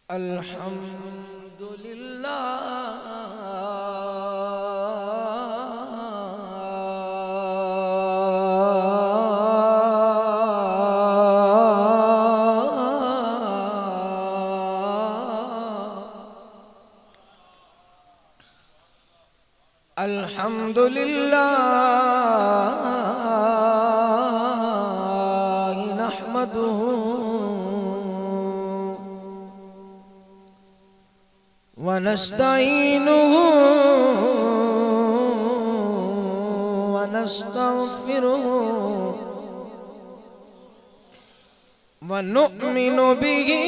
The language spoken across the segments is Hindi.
अल्हम्दुलिल्लाह नहमदुहु व नस्तईनुहु व नस्तगफिरुहु व नु'मिनु बिही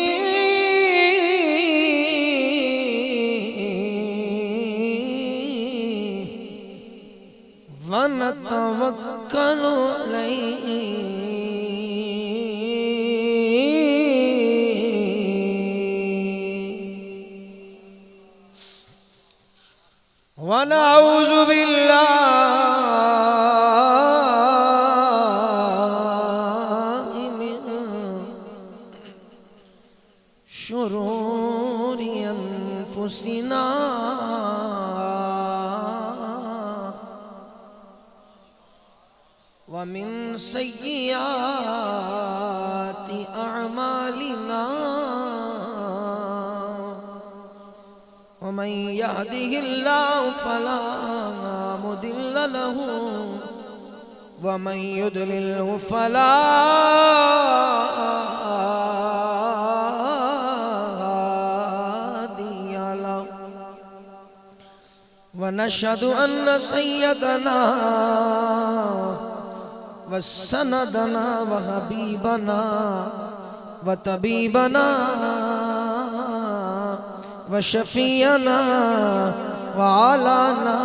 वनतवक्कलु अलैहि वनऊज़ु बिल्लाहि मिन शुरूरि अनफुसिना वमिन सय्यिआति अअमालिना वमन यहदिहिल्लाहु फला मुदिल्ल लहु वमन युद्लिल्हु फला हादिय लहु वनशहदु अन्न सय्यदना वसनदना व हबीबना व तबीबना व शफीअना व आलाना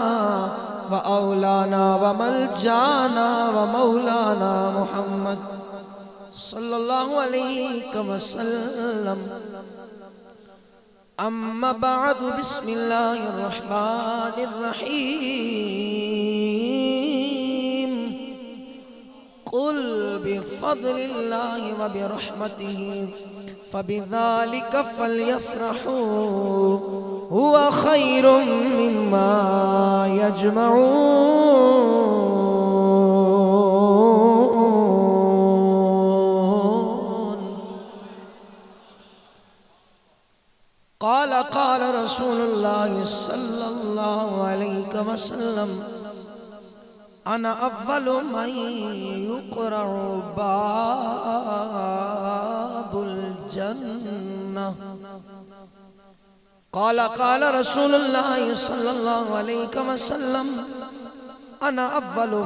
व औलाना व मलजाना व मौलाना मुहम्मद सल्लल्लाहु अलैहि वसल्लम। अम्मा बअदु बिस्मिल्लाहिर रहमानिर रहीम। कुल बिफज़लिल्लाहि व बिरहमतिही फबिज़ालिका फ़ल्यफ़रहू हुवा ख़ैरुम मिम्मा यजमऊन। क़ाल क़ाल रसूलुल्लाहि सल्लल्लाहु अलैहि वसल्लम अना अव्वलु मन युक़रअु बाबुल जन्नह। क़ाल क़ाल रसूलुल्लाहि सल्लल्लाहु अलैहि वसल्लम अना अव्वलु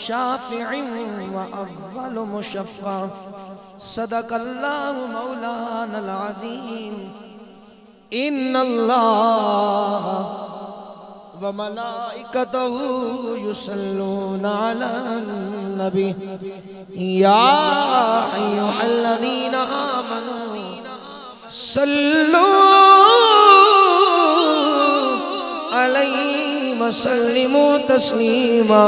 शाफ़िइन व अव्वलु मुशफ़्फ़अ। सदक़ल्लाहु मौलानल अज़ीम। इन्नल्लाह व मलाइकतहु युसल्लूना अलन नबी या अय्युहल्लज़ीना आमनू सल्लू अलैहि व सल्लिमू तस्लीमा।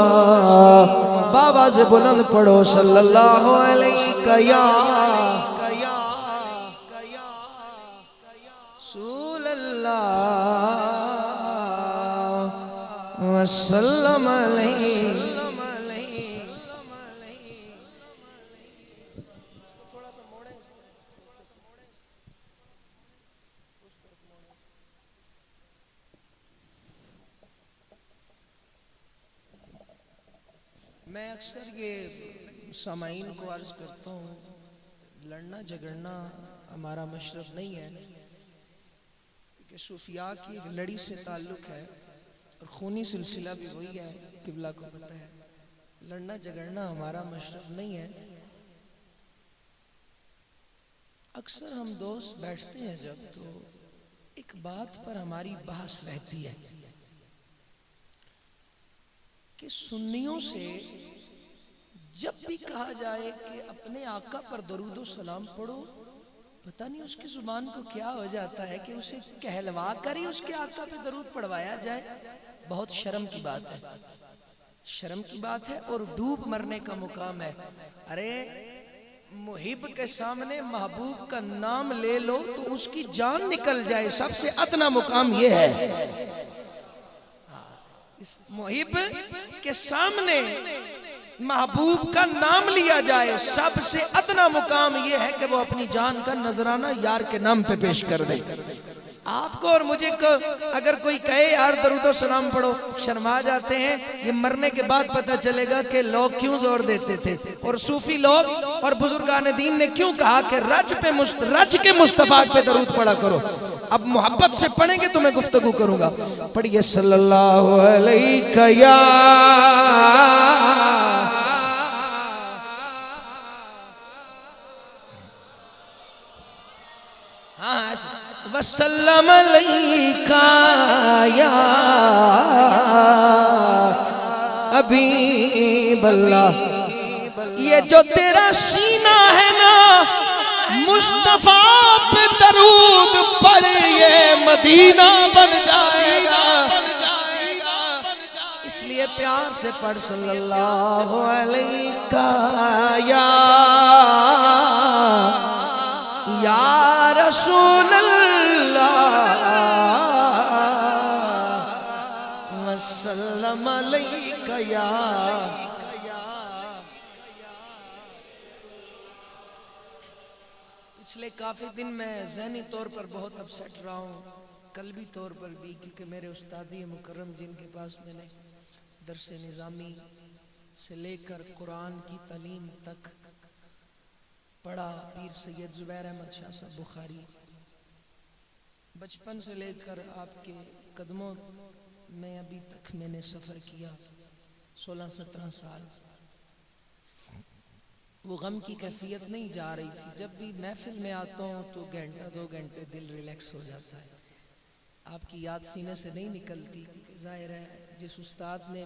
बाबा से बुलंद पढ़ो सल्लल्लाहु अलैहि वसल्लम अलैहि। मैं अक्सर ये सामाईन को अर्ज करता हूँ, लड़ना झगड़ना हमारा मशरब नहीं है, क्योंकि सूफिया की एक लड़ी से ताल्लुक़ है और खूनी सिलसिला भी वही है, किबला को पता है। लड़ना झगड़ना हमारा मशरब नहीं है। अक्सर हम दोस्त बैठते हैं जब, तो एक बात पर हमारी बहस रहती है कि सुन्नियों से जब भी कहा जाए कि अपने आका पर दरूद सलाम पढ़ो, पता नहीं उसकी जुबान को क्या हो जाता है कि उसे कहलवा कर ही उसके आका पे दरूद पढ़वाया जाए। बहुत शर्म की बात है, शर्म की बात है और डूब मरने का मुकाम है। अरे मुहिब के सामने महबूब का नाम ले लो तो उसकी जान निकल जाए, सबसे अदना मुकाम ये है। इस मुहिब के सामने महबूब का नाम लिया जाए, सबसे अदना मुकाम ये है कि वो अपनी जान का नजराना यार के नाम पे पेश कर दे। आपको और मुझे को अगर कोई कहे यार दरूदो सलाम पढ़ो, शर्मा जाते हैं। ये मरने के बाद पता चलेगा कि लोग क्यों जोर देते थे, और सूफी लोग और बुजुर्गान दीन ने क्यों कहा कि रज के मुस्तफा पे दरूद पढ़ा करो। अब मोहब्बत से पढ़ेंगे तो मैं गुफ्तगू करूंगा। पढ़िए सल्लल्लाहु अलैहि या वसल्लम अलैका या हबीबल्लाह। ये जो तेरा सीना है ना, मुस्तफा पे दरूद पढ़, ये मदीना बन जाएगा। इसलिए प्यार से पढ़ सल्लल्लाहु अलैका या रसूल अल्लाह वसल्लम अलैका या। पिछले काफी दिन मैं ज़हनी तौर पर बहुत अपसेट रहा हूँ, कल्बी तौर पर भी, क्योंकि मेरे उस्तादी मुकर्रम जिनके पास मैंने दर्स निज़ामी से लेकर कुरान की तालीम तक पढ़ा, पीर सैयद ज़ुबैर अहमद शाह साहब बुखारी, बचपन से लेकर आपके कदमों में अभी तक मैंने सफ़र किया 16-17 साल। वो गम की कैफियत नहीं जा रही थी। जब भी महफिल में आता हूँ तो घंटा 2 घंटे दिल रिलैक्स हो जाता है, आपकी याद सीने से नहीं निकलती। जाहिर है जिस उस्ताद ने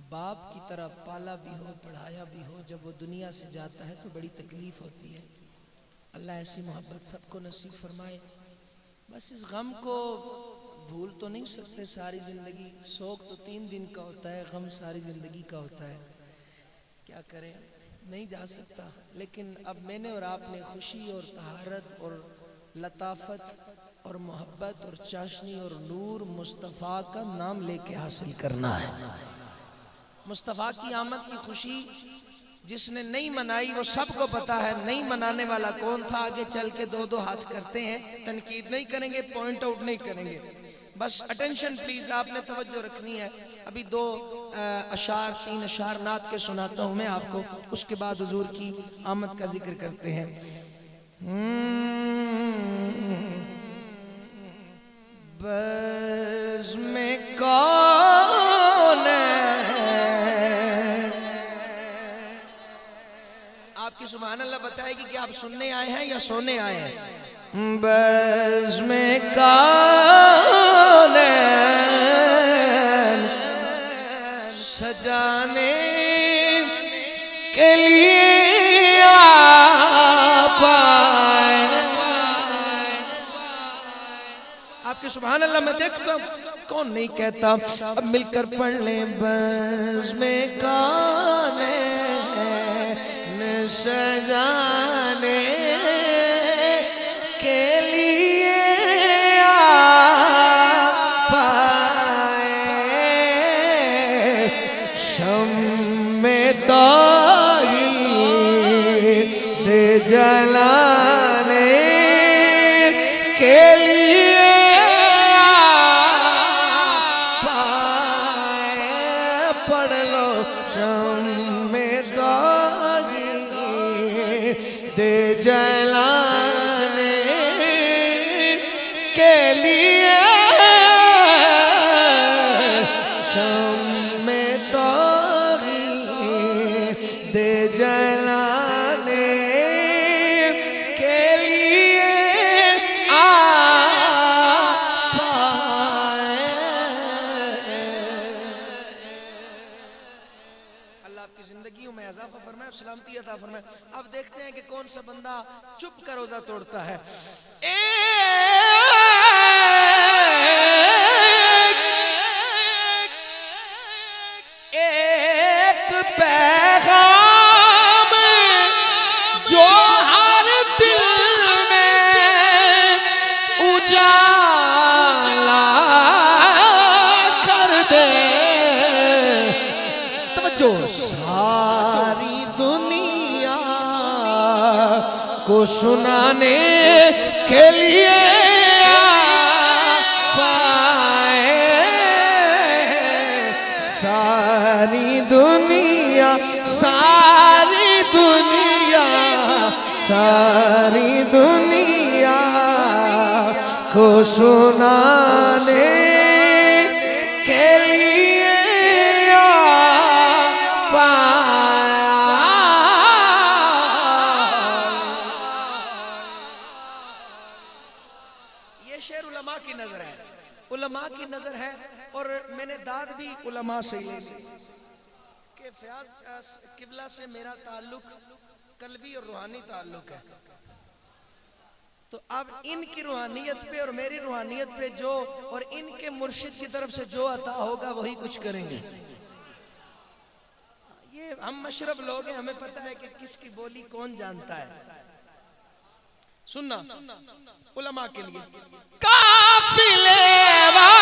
बाप की तरह पाला भी हो, पढ़ाया भी हो, जब वो दुनिया से जाता है तो बड़ी तकलीफ होती है। अल्लाह ऐसी मोहब्बत सबको नसीब फरमाए। बस इस गम को भूल तो नहीं सकते सारी ज़िंदगी। शौक तो 3 दिन का होता है, गम सारी ज़िंदगी का होता है। क्या करें, नहीं जा सकता। लेकिन अब मैंने और आपने खुशी और तहारत और लताफत और मोहब्बत और चाशनी और नूर मुस्तफ़ा का नाम लेके हासिल करना है। मुस्तफ़ा की आमद की खुशी जिसने नहीं मनाई वो सबको पता है। नहीं मनाने वाला कौन था, आगे चल के 2-2 हाथ करते हैं, तनकीद नहीं करेंगे, पॉइंट आउट नहीं करेंगे। बस अटेंशन प्लीज, आपने तवज्जो रखनी है। अभी 2 अशार 3 अशार नात के सुनाता हूँ मैं आपको, उसके बाद हुजूर की आमद का जिक्र करते हैं। बज़ में कौन आपकी सुभान अल्लाह बताएगी कि आप सुनने आए हैं या सोने आए हैं। बज़ में कौन सजाने के लिए आप आए। आपके सुभान अल्लाह मैं देखता हूँ, कौन नहीं कहता। अब मिलकर पढ़ ले। बज़ में कौन सजाने के लिए आप आए। शम्मे ताही दे जलाने के लिए आप आए। पढ़ लो शम्मे ताही दे जलाने के लिए। शम्मे ताही दे जलाने के लिए आप आए। अल्लाह आपकी जिंदगियों में इजाफा फरमाए, सलामती अता फरमाए। अब देखते हैं कि कौन सा बंदा चुप कर रोजा तोड़ता है। एक पैगाम उजाला कर दे। तवज्जो। सारी दुनिया को सुनाने के लिए पाए, सारी दुनिया, सारी दुनिया, सारी दुनिया को सुनाने के लिए ये शेर उलमा की नजर है, उलमा की नजर है। और मैंने दाद भी उलमा से ली कि फयाज किबला से मेरा ताल्लुक कल्बी और रूहानी ताल्लुक है। तो अब इनकी रूहानियत पे और मेरी रूहानियत पे जो, और इनके मुर्शिद की तरफ से जो अता होगा वही कुछ करेंगे। ये हम मशरब लोग हैं, हमें पता है कि किसकी बोली कौन जानता है। सुनना उलमा के लिए। काफिले वाले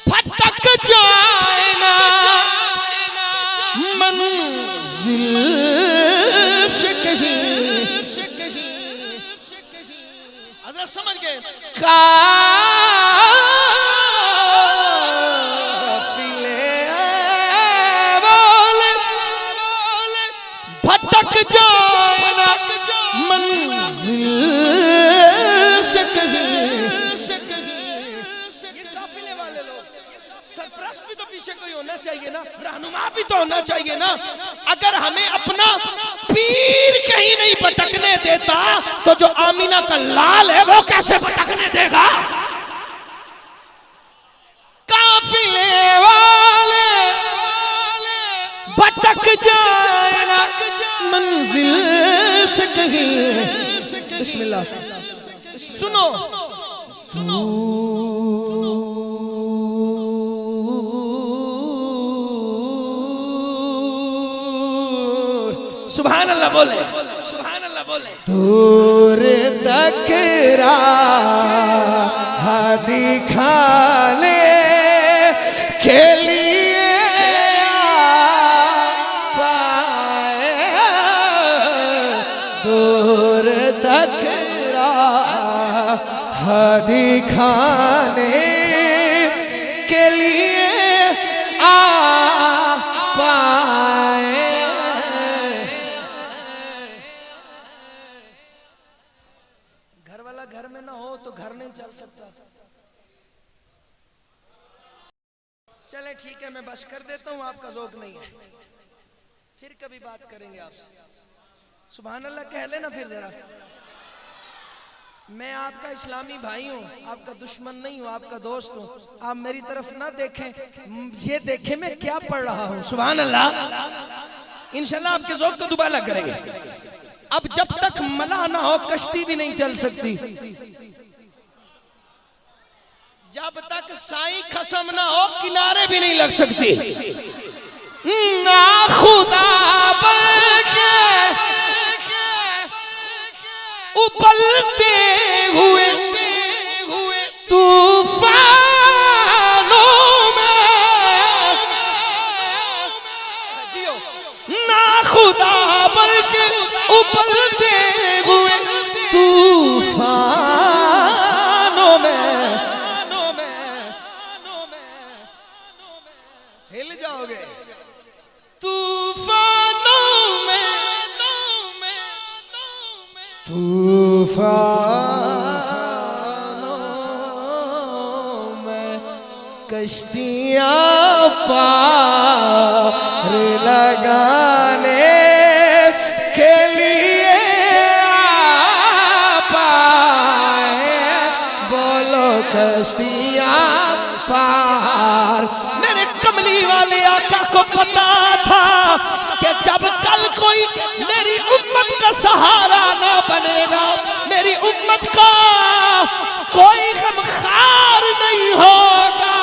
भटक जाए ना मंजिल से कहीं, हज़रत समझ गए। भटक जाए ना मंजिल से कहीं। ये काफिले वाले लोग, सरपरस्त भी तो पीछे कोई होना चाहिए ना, रहनुमा भी तो होना चाहिए ना। अगर हमें अपना पीर कहीं नहीं भटकने देता तो जो आमीना का लाल है वो कैसे भटकने देगा। काफिले वाले भटक जाए ना मंजिल से कहीं। बिस्मिल्लाह। सुनो सुनो, सुभान अल्लाह बोले, सुभान अल्लाह बोले। दूर तक राह दिखाने के लिए पाए, दूर तक राह दिखाने के लिए आ पाए। घर वाला घर में ना हो तो घर नहीं चल सकता। चले ठीक है, मैं बस कर देता हूँ, आपका ज़ौक़ नहीं है, फिर कभी बात करेंगे आपसे। सुभान अल्लाह कह लेना फिर जरा। मैं आपका इस्लामी भाई हूँ, आपका दुश्मन नहीं हूँ, आपका दोस्त हूँ। आप मेरी तरफ ना देखें, ये देखें मैं क्या पढ़ रहा हूँ। सुभान अल्लाह। इंशाल्लाह आपके ज़ौक़ को दोबारा करेंगे। अब जब तक मना ना हो कश्ती भी नहीं चल सकती, जब तक साईं कसम ना हो किनारे भी नहीं लग सकती। ना खुदा बल्कि उबलते हुए तूफानों में, ना खुदा बल्कि उबलते हुए तूफानों में हिल जाओगे। तूफानों में, तूफानों में कश्तियाँ पार लगाने के लिए पाए, बोलो कश्तियाँ पार। मेरे कमली वाले आका को पता था कि जब कल कोई मेरी उम्मत का सहारा ना बनेगा, मेरी उम्मत का कोई गमखार नहीं होगा,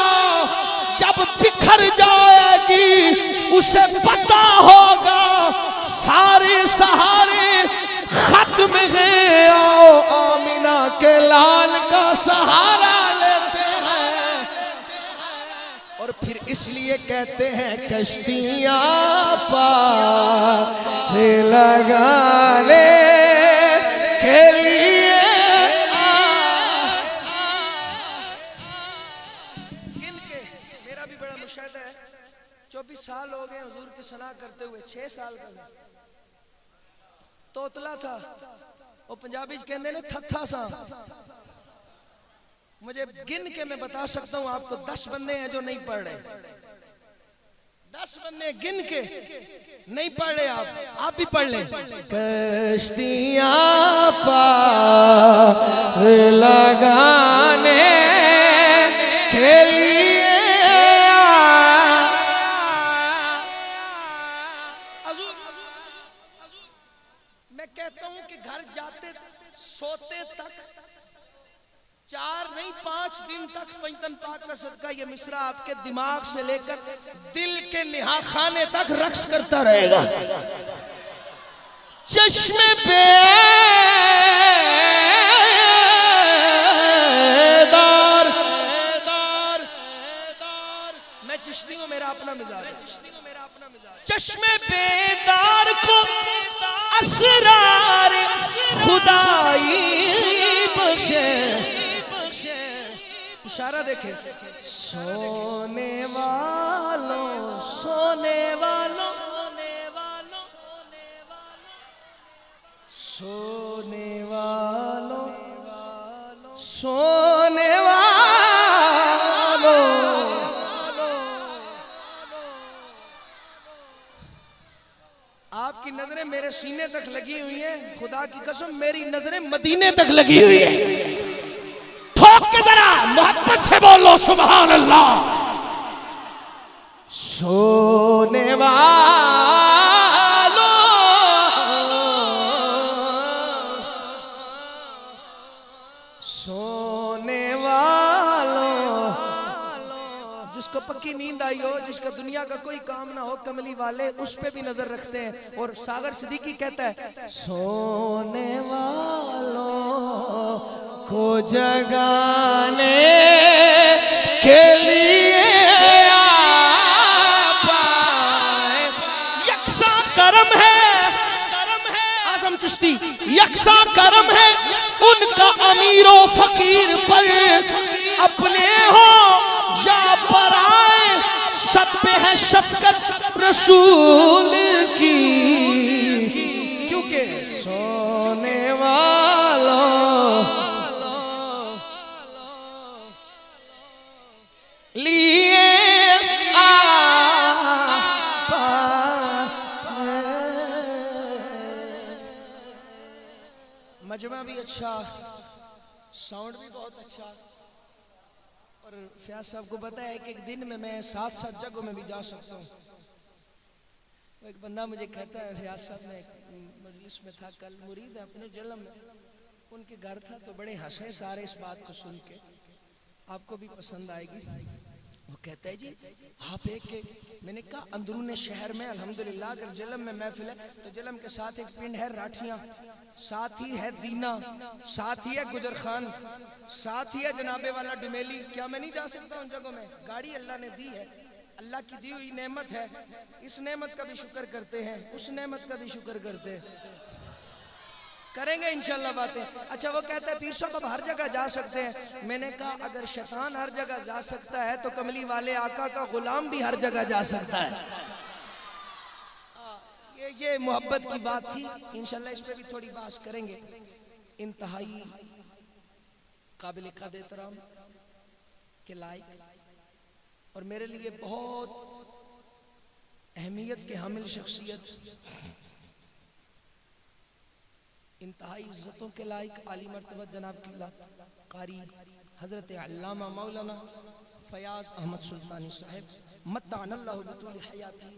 जब बिखर जाएगी उसे पता होगा के लाल का सहारा लेते हैं और फिर इसलिए कहते हैं कश्तियां पार लगाने के लिए किनके। मेरा भी बड़ा मुशाहिदा है, 24 साल हो गए हुजूर की सना करते हुए। 6 साल पहले तोतला था, वो पंजाबी कहते ने थथा सा। मुझे गिन के मैं बता सकता हूं आपको, 10 बंदे हैं जो नहीं पढ़ रहे। 10 बंदे गिन के नहीं पढ़ रहे। आप भी पढ़ लें। कश्तियां पार लगाने के लिए मैं कहता हूं कि घर जाते सोते तक 4 नहीं 5 दिन तक पंजतन पाक का सदका ये मिसरा आपके दिमाग से लेकर दिल के निहा खाने तक रक्स करता रहेगा। चश्मे बेदार, मैं चिश्ती हूं, मेरा अपना मिजाज। चश्मे बेदार को असरार खुदाई बख्शे। इशारा देखे। सोने वालों सोने वालों सोने वालों सोने वालों, आपकी नजरें मेरे सीने तक लगी हुई हैं। खुदा की कसम मेरी नजरें मदीने तक लगी हुई है। ठोक के जरा मोहब्बत से बोलो सुभान अल्लाह। सोने वालों सोने वालों, जिसको पक्की नींद आई हो, जिसका दुनिया का कोई काम ना हो, कमली वाले उस पे भी नजर रखते हैं। और सागर सिद्दीकी कहता है सोने वालों को जगाने के लिए पाए। यकसा करम है आजम चिश्ती, यकसा करम है उनका अमीरो फकीर पर। अपने हो या पराए सब पे है शफकत रसूल की। क्योंकि सोने वालों लिए मजमा भी अच्छा, साउंड भी बहुत अच्छा। और फयाज साहब को पता है कि एक दिन में मैं 7-7 जगहों में भी जा सकता हूँ। एक बंदा मुझे कहता है फयाज साहब, मैं मजलिस में था कल, मुरीद है अपने जलम में, उनके घर था तो बड़े हंसे सारे इस बात को सुन के, आपको भी पसंद आएगी। वो कहता है जी आप एक के, मैंने कहा अंदरून शहर में अल्हम्दुलिल्लाह अगर जलम में महफिल है तो जलम के साथ एक पिंड है राठियां, साथ ही है दीना, साथ ही है गुजर खान, साथ ही है जनाबे वाला डुमेली। क्या मैं नहीं जा सकता उन जगहों में? गाड़ी अल्लाह ने दी है, अल्लाह की दी हुई नेमत है। इस नेमत का भी शुक्र करते हैं, उस नेमत का भी शुक्र करते हैं, करेंगे इंशाल्लाह बातें। अच्छा वो कहता है पीर साहब अब हर जगह जा सकते हैं। मैंने कहा अगर शैतान हर जगह जा सकता है तो कमली वाले आका का गुलाम भी हर जगह जा सकता है। ये मोहब्बत की बात थी, इंशाल्लाह इस पे भी थोड़ी बात करेंगे। इंतहाई काबिल कदर एहतराम के लायक और मेरे लिए बहुत अहमियत के हामिल शख्सियत, इंतहाई इज्जतों के लायक आली मर्तबा जनाब किबला कारी हजरत अल्लामा मौलाना फयाज अहमद सुल्तानी साहब मत्तानल्लाहु बितूल हयाती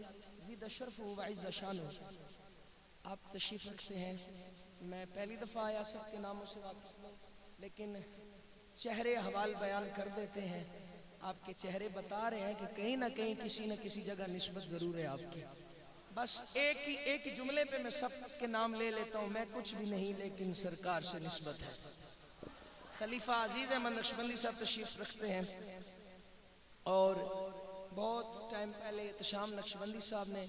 ज़ीद शर्फ व इज़्ज़ शान, आप तशरीफ रखते हैं। मैं पहली दफ़ा आया, सबके नामों से वाकिफ़ हूं, लेकिन चेहरे हवाल बयान कर देते हैं। आपके चेहरे बता रहे हैं कि कहीं ना कहीं किसी न किसी जगह निस्बत ज़रूर है आपकी। बस एक ही जुमले पे मैं सब के नाम ले लेता हूँ। मैं कुछ भी नहीं लेकिन सरकार से निस्बत है। खलीफा अजीज अहमद नक्शबंदी साहब तशरीफ रखते हैं और बहुत टाइम पहले एहतशाम नक्शबंदी साहब ने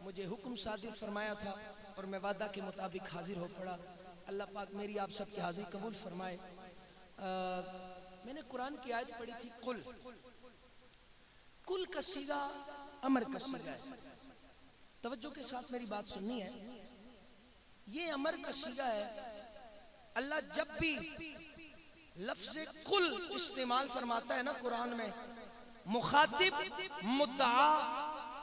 मुझे हुक्म सादिर फरमाया था और मैं वादा के मुताबिक हाजिर हो पड़ा। अल्लाह पाक मेरी आप सबकी हाजिर कबूल फरमाए। मैंने कुरान की आयत पढ़ी थी, कुल का सीगा अमर का सीगा है। तवज्जो के साथ मेरी बात सुननी है। ये अमर का सीगा है। अल्लाह जब भी लफ्ज़ कुल इस्तेमाल फरमाता है ना कुरान में, मुखातिब मुद्दा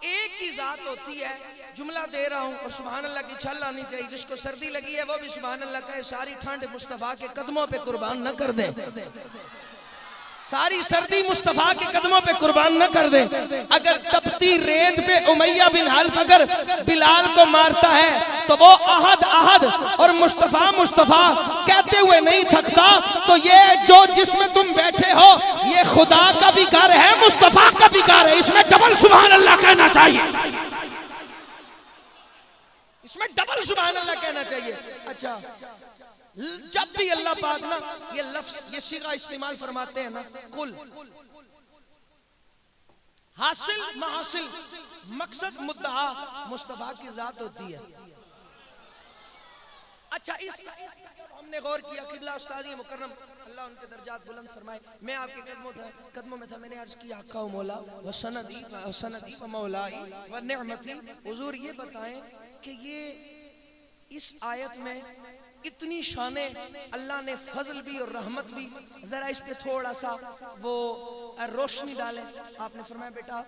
एक ही जात होती है। जुमला दे रहा हूँ और सुभान अल्लाह की छल आनी चाहिए। जिसको सर्दी लगी है वो भी सुभान अल्लाह कहे। सारी ठंड मुस्तफ़ा के कदमों पे कुर्बान न कर दे, सारी सर्दी मुस्तफा के कदमों पे कुर्बान न कर दे। अगर तपती रेत पे उमैया बिन हल्फ अगर बिलाल को मारता है तो वो अहद अहद और मुस्तफा मुस्तफा कहते हुए नहीं थकता। तो ये जो जिसमें तुम बैठे हो ये खुदा का भी घर है, मुस्तफा का भी घर है। इसमें डबल सुभान अल्लाह कहना चाहिए, इसमें डबल सुभान अल्लाह कहना चाहिए। अच्छा, जब भी अल्लाह पाक ना ये लफ्ज ये सीगा इस्तेमाल फरमाते हैं ना, कुल हासिल महासिल मकसद मुद्दा मुस्तफा की जात होती है। अच्छा, इस हमने गौर किया। किबला उस्ताद मुकर्रम अल्लाह उनके दर्जात बुलंद फरमाए, मैं आपके कदमों में था। मैंने अर्ज किया आका मौला व सनदी व मौलाई व निअमती। हुजूर ये बताएं कि ये इस आयत में इतनी शाने अल्लाह ने फजल भी और रहमत भी, जरा इस पे थोड़ा सा वो रोशनी डालें। आपने फरमाया बेटा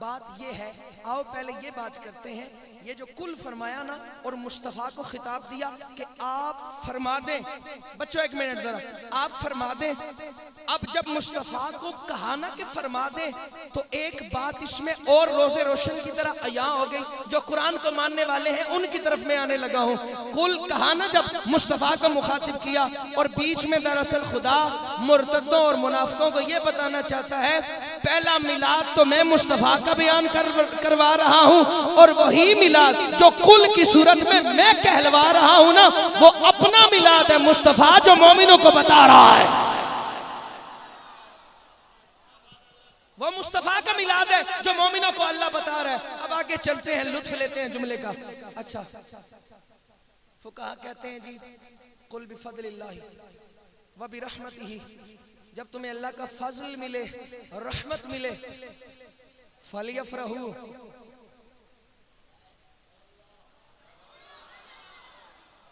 बात ये है, आओ पहले ये बात करते हैं। ये जो कुल फरमाया ना और मुस्तफ़ा को खिताब दिया कि आप फरमा दें। बच्चों एक मिनट जरा, आप फरमा दें। अब जब मुस्तफ़ा को कहा ना कि फरमा दें तो एक बात इसमें और रोज़े रोशन की तरह अया हो गई। जो कुरान को मानने वाले हैं उनकी तरफ में आने लगा हूँ। कुल कहा ना जब मुस्तफ़ा को मुखातिब किया और बीच में दरअसल खुदा मुर्तदों और मुनाफिकों को यह बताना चाहता है पहला मिलाद तो मैं मुस्तफ़ा का बयान करवा रहा हूँ और वही मिलाद जो कुल की सूरत में मैं कहलवा रहा हूँ ना वो अपना मिलाद है मुस्तफ़ा जो मोमिनों को बता रहा है। वो मुस्तफ़ा का मिलाद है जो मोमिनों को अल्लाह बता रहा है। अब आगे चलते हैं, लुत्फ लेते हैं जुमले का। अच्छा, फुकाहा कहते हैं जी कुल बिफज़लिल्लाहि व बिरहमतिही, जब तुम्हें अल्लाह का फजल मिले रहमत मिले, फलियफरहू,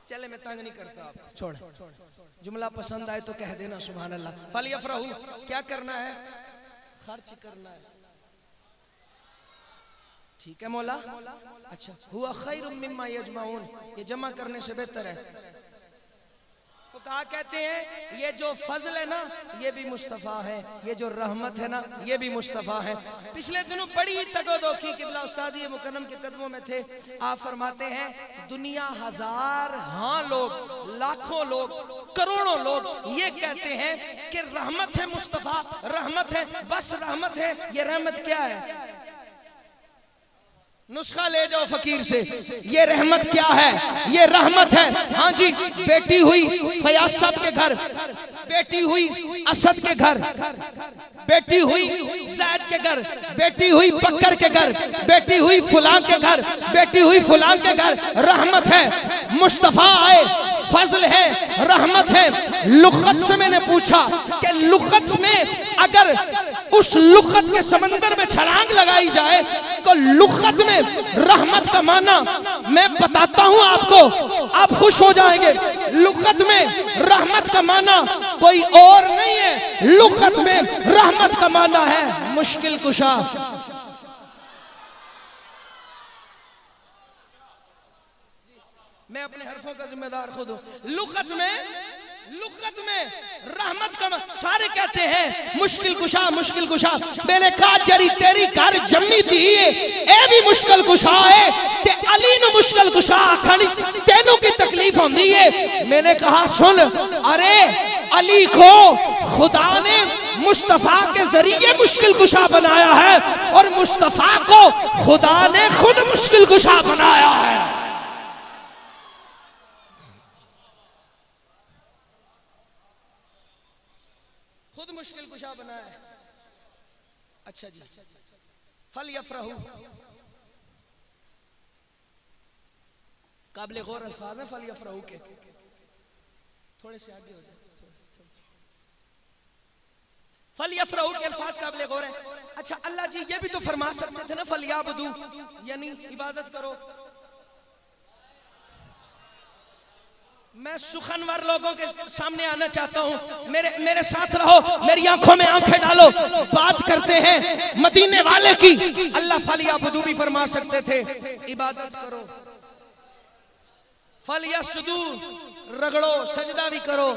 चले मैं तंग नहीं करता आप, छोड़। जुमला पसंद आए तो कह देना सुभान अल्लाह। फलियफरहू क्या करना है? खर्च करना है। ठीक है मौला। अच्छा, हुआ खैरुम मिम्मा यजमाऊन, ये जमा करने से बेहतर है। फुकाहा कहते हैं ये जो फजल है ना ये भी मुस्तफ़ा है, ये जो रहमत है ना ये भी मुस्तफ़ा है। पिछले दिनों बड़ी तगोदोखी किबला उस्ताद मुकर्रम के कदमों में थे। आप फरमाते हैं दुनिया हजार हाँ लोग लाखों लोग करोड़ों लोग ये कहते हैं कि रहमत है मुस्तफ़ा, रहमत है, बस रहमत है। ये रहमत क्या है? नुस्खा ले जाओ फकीर से। ये रहमत क्या है? ये रहमत है। हाँ जी, बेटी हुई फयाज साहब के घर, बेटी हुई असद के घर, बेटी हुई जैद के घर, बेटी हुई बकर के घर, बेटी हुई फुलां के घर, बेटी हुई फुलां के घर। रहमत है, मुस्तफ़ा आए, फजल है, रहमत है। लुगत से मैंने पूछा कि लुगत में अगर उस लुगत के समंदर में छलांग लगाई जाए तो लुगत में रहमत का माना मैं बताता हूं आपको, आप खुश हो जाएंगे। लुगत में रहमत का माना कोई और नहीं है, लुगत में रहमत का माना है मुश्किल कुशा। मैं अपने हरफों का जिम्मेदार खुद हूं। लुगत में रहमत का सारे कहते हैं मुश्किल कुशा, मुश्किल कुशा। मैंने कहा जरी तेरी घर जम्मी थी ए भी मुश्किल कुशा है ते अली नु मुश्किल कुशा आखनी तेनों की तकलीफ होंदी है। मैंने कहा सुन, अरे अली को खुदा ने मुस्तफ़ा के जरिए मुश्किल कुशा बनाया है और मुस्तफ़ा को खुदा ने खुद मुश्किल कुशा बनाया है। खुद मुश्किल कुशा बना है। अच्छा जी, फल यफरहू काबिल गौर अल्फाज है फल यफरहू के, थोड़े से आगे हो जाए। फल यफरहू के अल्फाज काबिल गौर है। अच्छा अल्लाह जी ये भी तो फरमा सकते थे ना फल याबुदू, यानी इबादत करो। मैं सुखनवर लोगों के सामने आना चाहता हूँ, मेरे साथ रहो, मेरी आंखों में आंखें डालो। बात करते हैं मदीने वाले की। अल्लाह फल याबुदू भी फरमा सकते थे, इबादत करो। फल यसजुदू रगड़ो, सजदा भी करो,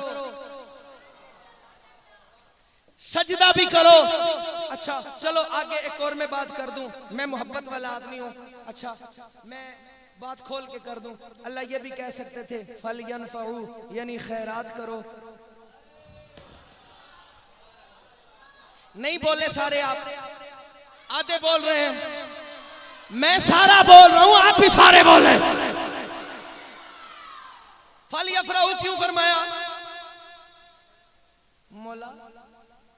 सजदा भी करो। अच्छा चलो आगे एक और मैं बात कर दूं, मैं मोहब्बत वाला आदमी हूं। अच्छा मैं बात खोल के कर दूं, अल्लाह ये भी कह सकते थे फल यनफऊ, यानी खैरात करो। नहीं बोले सारे, आप आधे बोल रहे हैं, मैं सारा बोल रहा हूं, आप भी सारे बोले। फल यफरहू क्यों फरमाया? मौला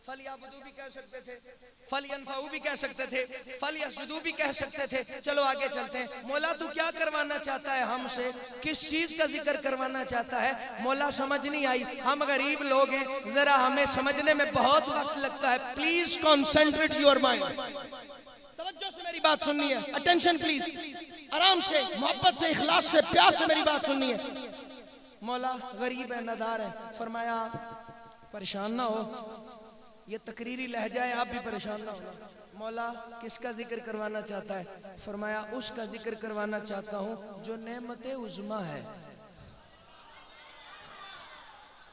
फल याबुदू भी कह सकते थे, फल यनफऊ भी कह सकते थे, फल यसजुदू भी कह सकते थे। चलो आगे चलते हैं। मौला तू क्या करवाना चाहता है हमसे, किस चीज का जिक्र करवाना चाहता है? मौला समझ नहीं आई, हम गरीब लोग हैं, जरा हमें समझने में बहुत वक्त लगता है। प्लीज कॉन्सेंट्रेट योर माइंड, तवज्जो से मेरी बात सुननी है, अटेंशन प्लीज, आराम से, मोहब्बत से, इखलास से, प्यार से मेरी बात सुननी है। मौला गरीब है, नदार है, फरमाया परेशान ना हो, ये तकरीरी लहजा है, आप भी परेशान ना होना। मौला किसका जिक्र करवाना चाहता है? फरमाया उसका जिक्र करवाना चाहता हूं जो नेमते उज़्मा है,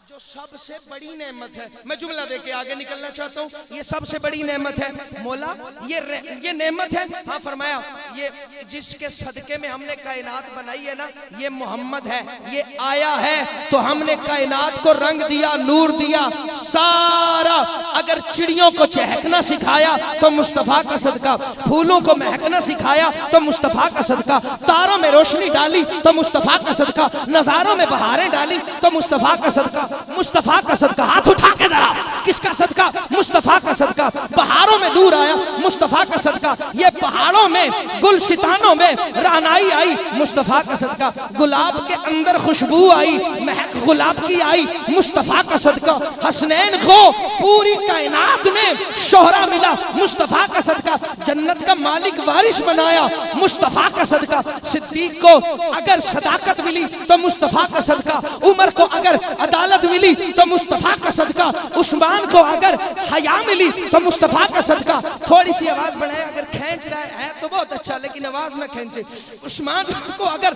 जो सबसे बड़ी नेमत है। मैं जुमला देके आगे निकलना चाहता हूँ, ये सबसे बड़ी नेमत है। मौला ये नेमत है। हाँ फरमाया ये जिसके सदके में हमने कायनात बनाई है ना, ये मोहम्मद है, ये आया है तो हमने कायनात को रंग दिया, नूर दिया सारा। अगर चिड़ियों को चहकना सिखाया तो मुस्तफा का सदका, फूलों को महकना सिखाया तो मुस्तफा का सदका, तारों में रोशनी डाली तो मुस्तफा का सदका, नजारों में बहारें डाली तो मुस्तफा का सदका, मुस्तफा का सदका। हाथ उठा के जरा, किसका सदका? मुस्तफा का सदका। बहारों में नूर आया, मुस्तफा का सदका। ये पहाड़ों में, गुलशितानों में रहनाई आई, मुस्तफा का सदका। गुलाब के अंदर खुशबू आई, महक गुलाब की आई, मुस्तफा का सदका। हसनैन को पूरी कायनात में शोहरा मिला, मुस्तफा का सदका। जन्नत का मालिक वारिस बनाया, मुस्तफा का सदका। सिद्दीक को अगर सदाकत मिली तो मुस्तफा का सदका, उमर को अगर अदालत मिली तो मुस्तफा का सदका, उस्मान को अगर हया मिली तो मुस्तफा का सदका। थोड़ी सी आवाज बढ़ाए, अगर खींच रहा है तो बहुत अच्छा, लेकिन आवाज ना खींचे। उस्मान को अगर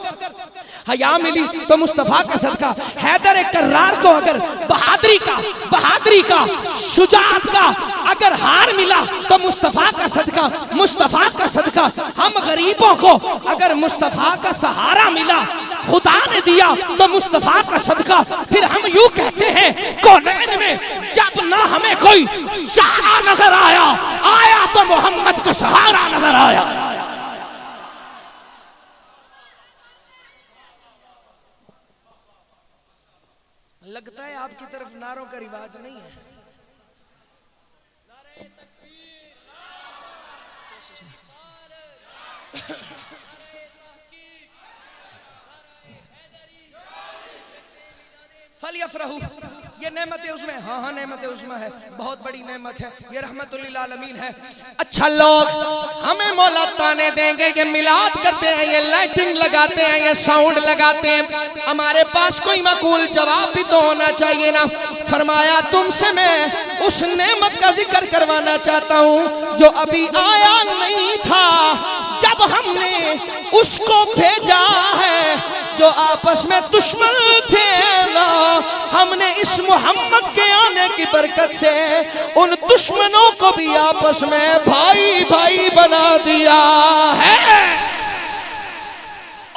हया मिली तो मुस्तफा का सदका। हैदर कर्रार को अगर बहादुरी का शुजाअत का अगर हार मिला तो मुस्तफा का सदका, मुस्तफा का सदका। हम गरीबों को अगर मुस्तफा का सहारा मिला, खुदा ने दिया तो मुस्तफा का सदका। फिर हम यूं कहते हैं कौनैन में जब ना हमें कोई सहारा नजर आया तो मोहम्मद का सहारा नजर आया। लगता है आपकी तरफ नारों का रिवाज नहीं है। फल यफरहू, ये नेमत उसमें, हाँ नेमत उसमें है, बहुत बड़ी नेमत है, ये रहमतुल आलमीन है। अच्छा लोग हमें मौला ताने देंगे, ये मिलाद करते हैं, ये लाइटिंग लगाते हैं, ये साउंड लगाते हैं, हमारे पास कोई माकूल जवाब भी तो होना चाहिए ना। फरमाया तुमसे मैं उस नेमत का जिक्र करवाना चाहता हूँ जो अभी आया नहीं था, जब हमने उसको भेजा है। जो आपस में दुश्मन थे ना, हमने इस मोहम्मद के आने की बरकत से उन दुश्मनों को भी आपस में भाई भाई बना दिया है,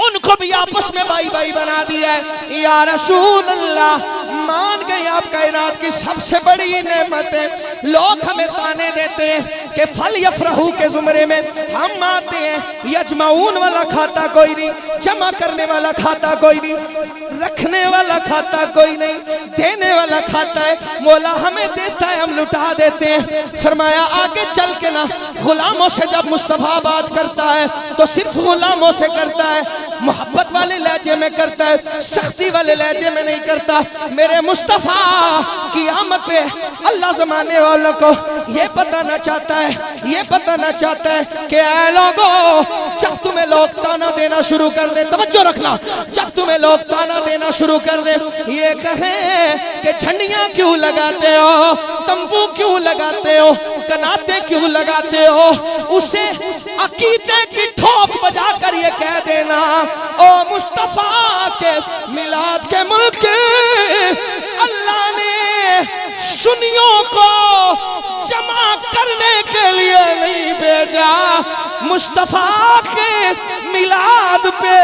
उनको भी आपस में भाई भाई बना दिया है। या रसूल अल्लाह, मान गए गई आप कायनात की सबसे बड़ी नेमत है। लोग हमें ताने देते हैं कि फल यफरहू के जुमरे में हम आते हैं, यजमाऊन वाला खाता कोई नहीं, जमा करने वाला खाता कोई नहीं, रखने वाला खाता कोई नहीं, देने वाला खाता है। मौला हमें देता है, हम लुटा देते हैं। फरमाया आगे चल के ना गुलामों से जब मुस्तफा बात करता है तो सिर्फ गुलामों से करता है, मोहब्बत वाले लहजे में करता है, सख्ती वाले लहजे में नहीं करता। मेरे मुस्तफा की आमद पे अल्लाह ज़माने वालों को ये बताना चाहता है, ये बताना चाहता है कि ऐ लोगों, जब तुम्हें लोग ताना देना शुरू कर दे, तवज्जो रखना, जब तुम्हें लोग ताना देना शुरू कर दे, ये कहें कि झंडियां क्यों लगाते हो, तंबू क्यों लगाते हो, कनाते क्यों लगाते हो, उसे अकीदे की ठोक बजा कर ये कह देना, ओ मुस्तफा के मिलाद के मुल्क अल्लाह ने सुन्नियों को जमा करने के लिए नहीं भेजा, मुस्तफा के मिलाद पे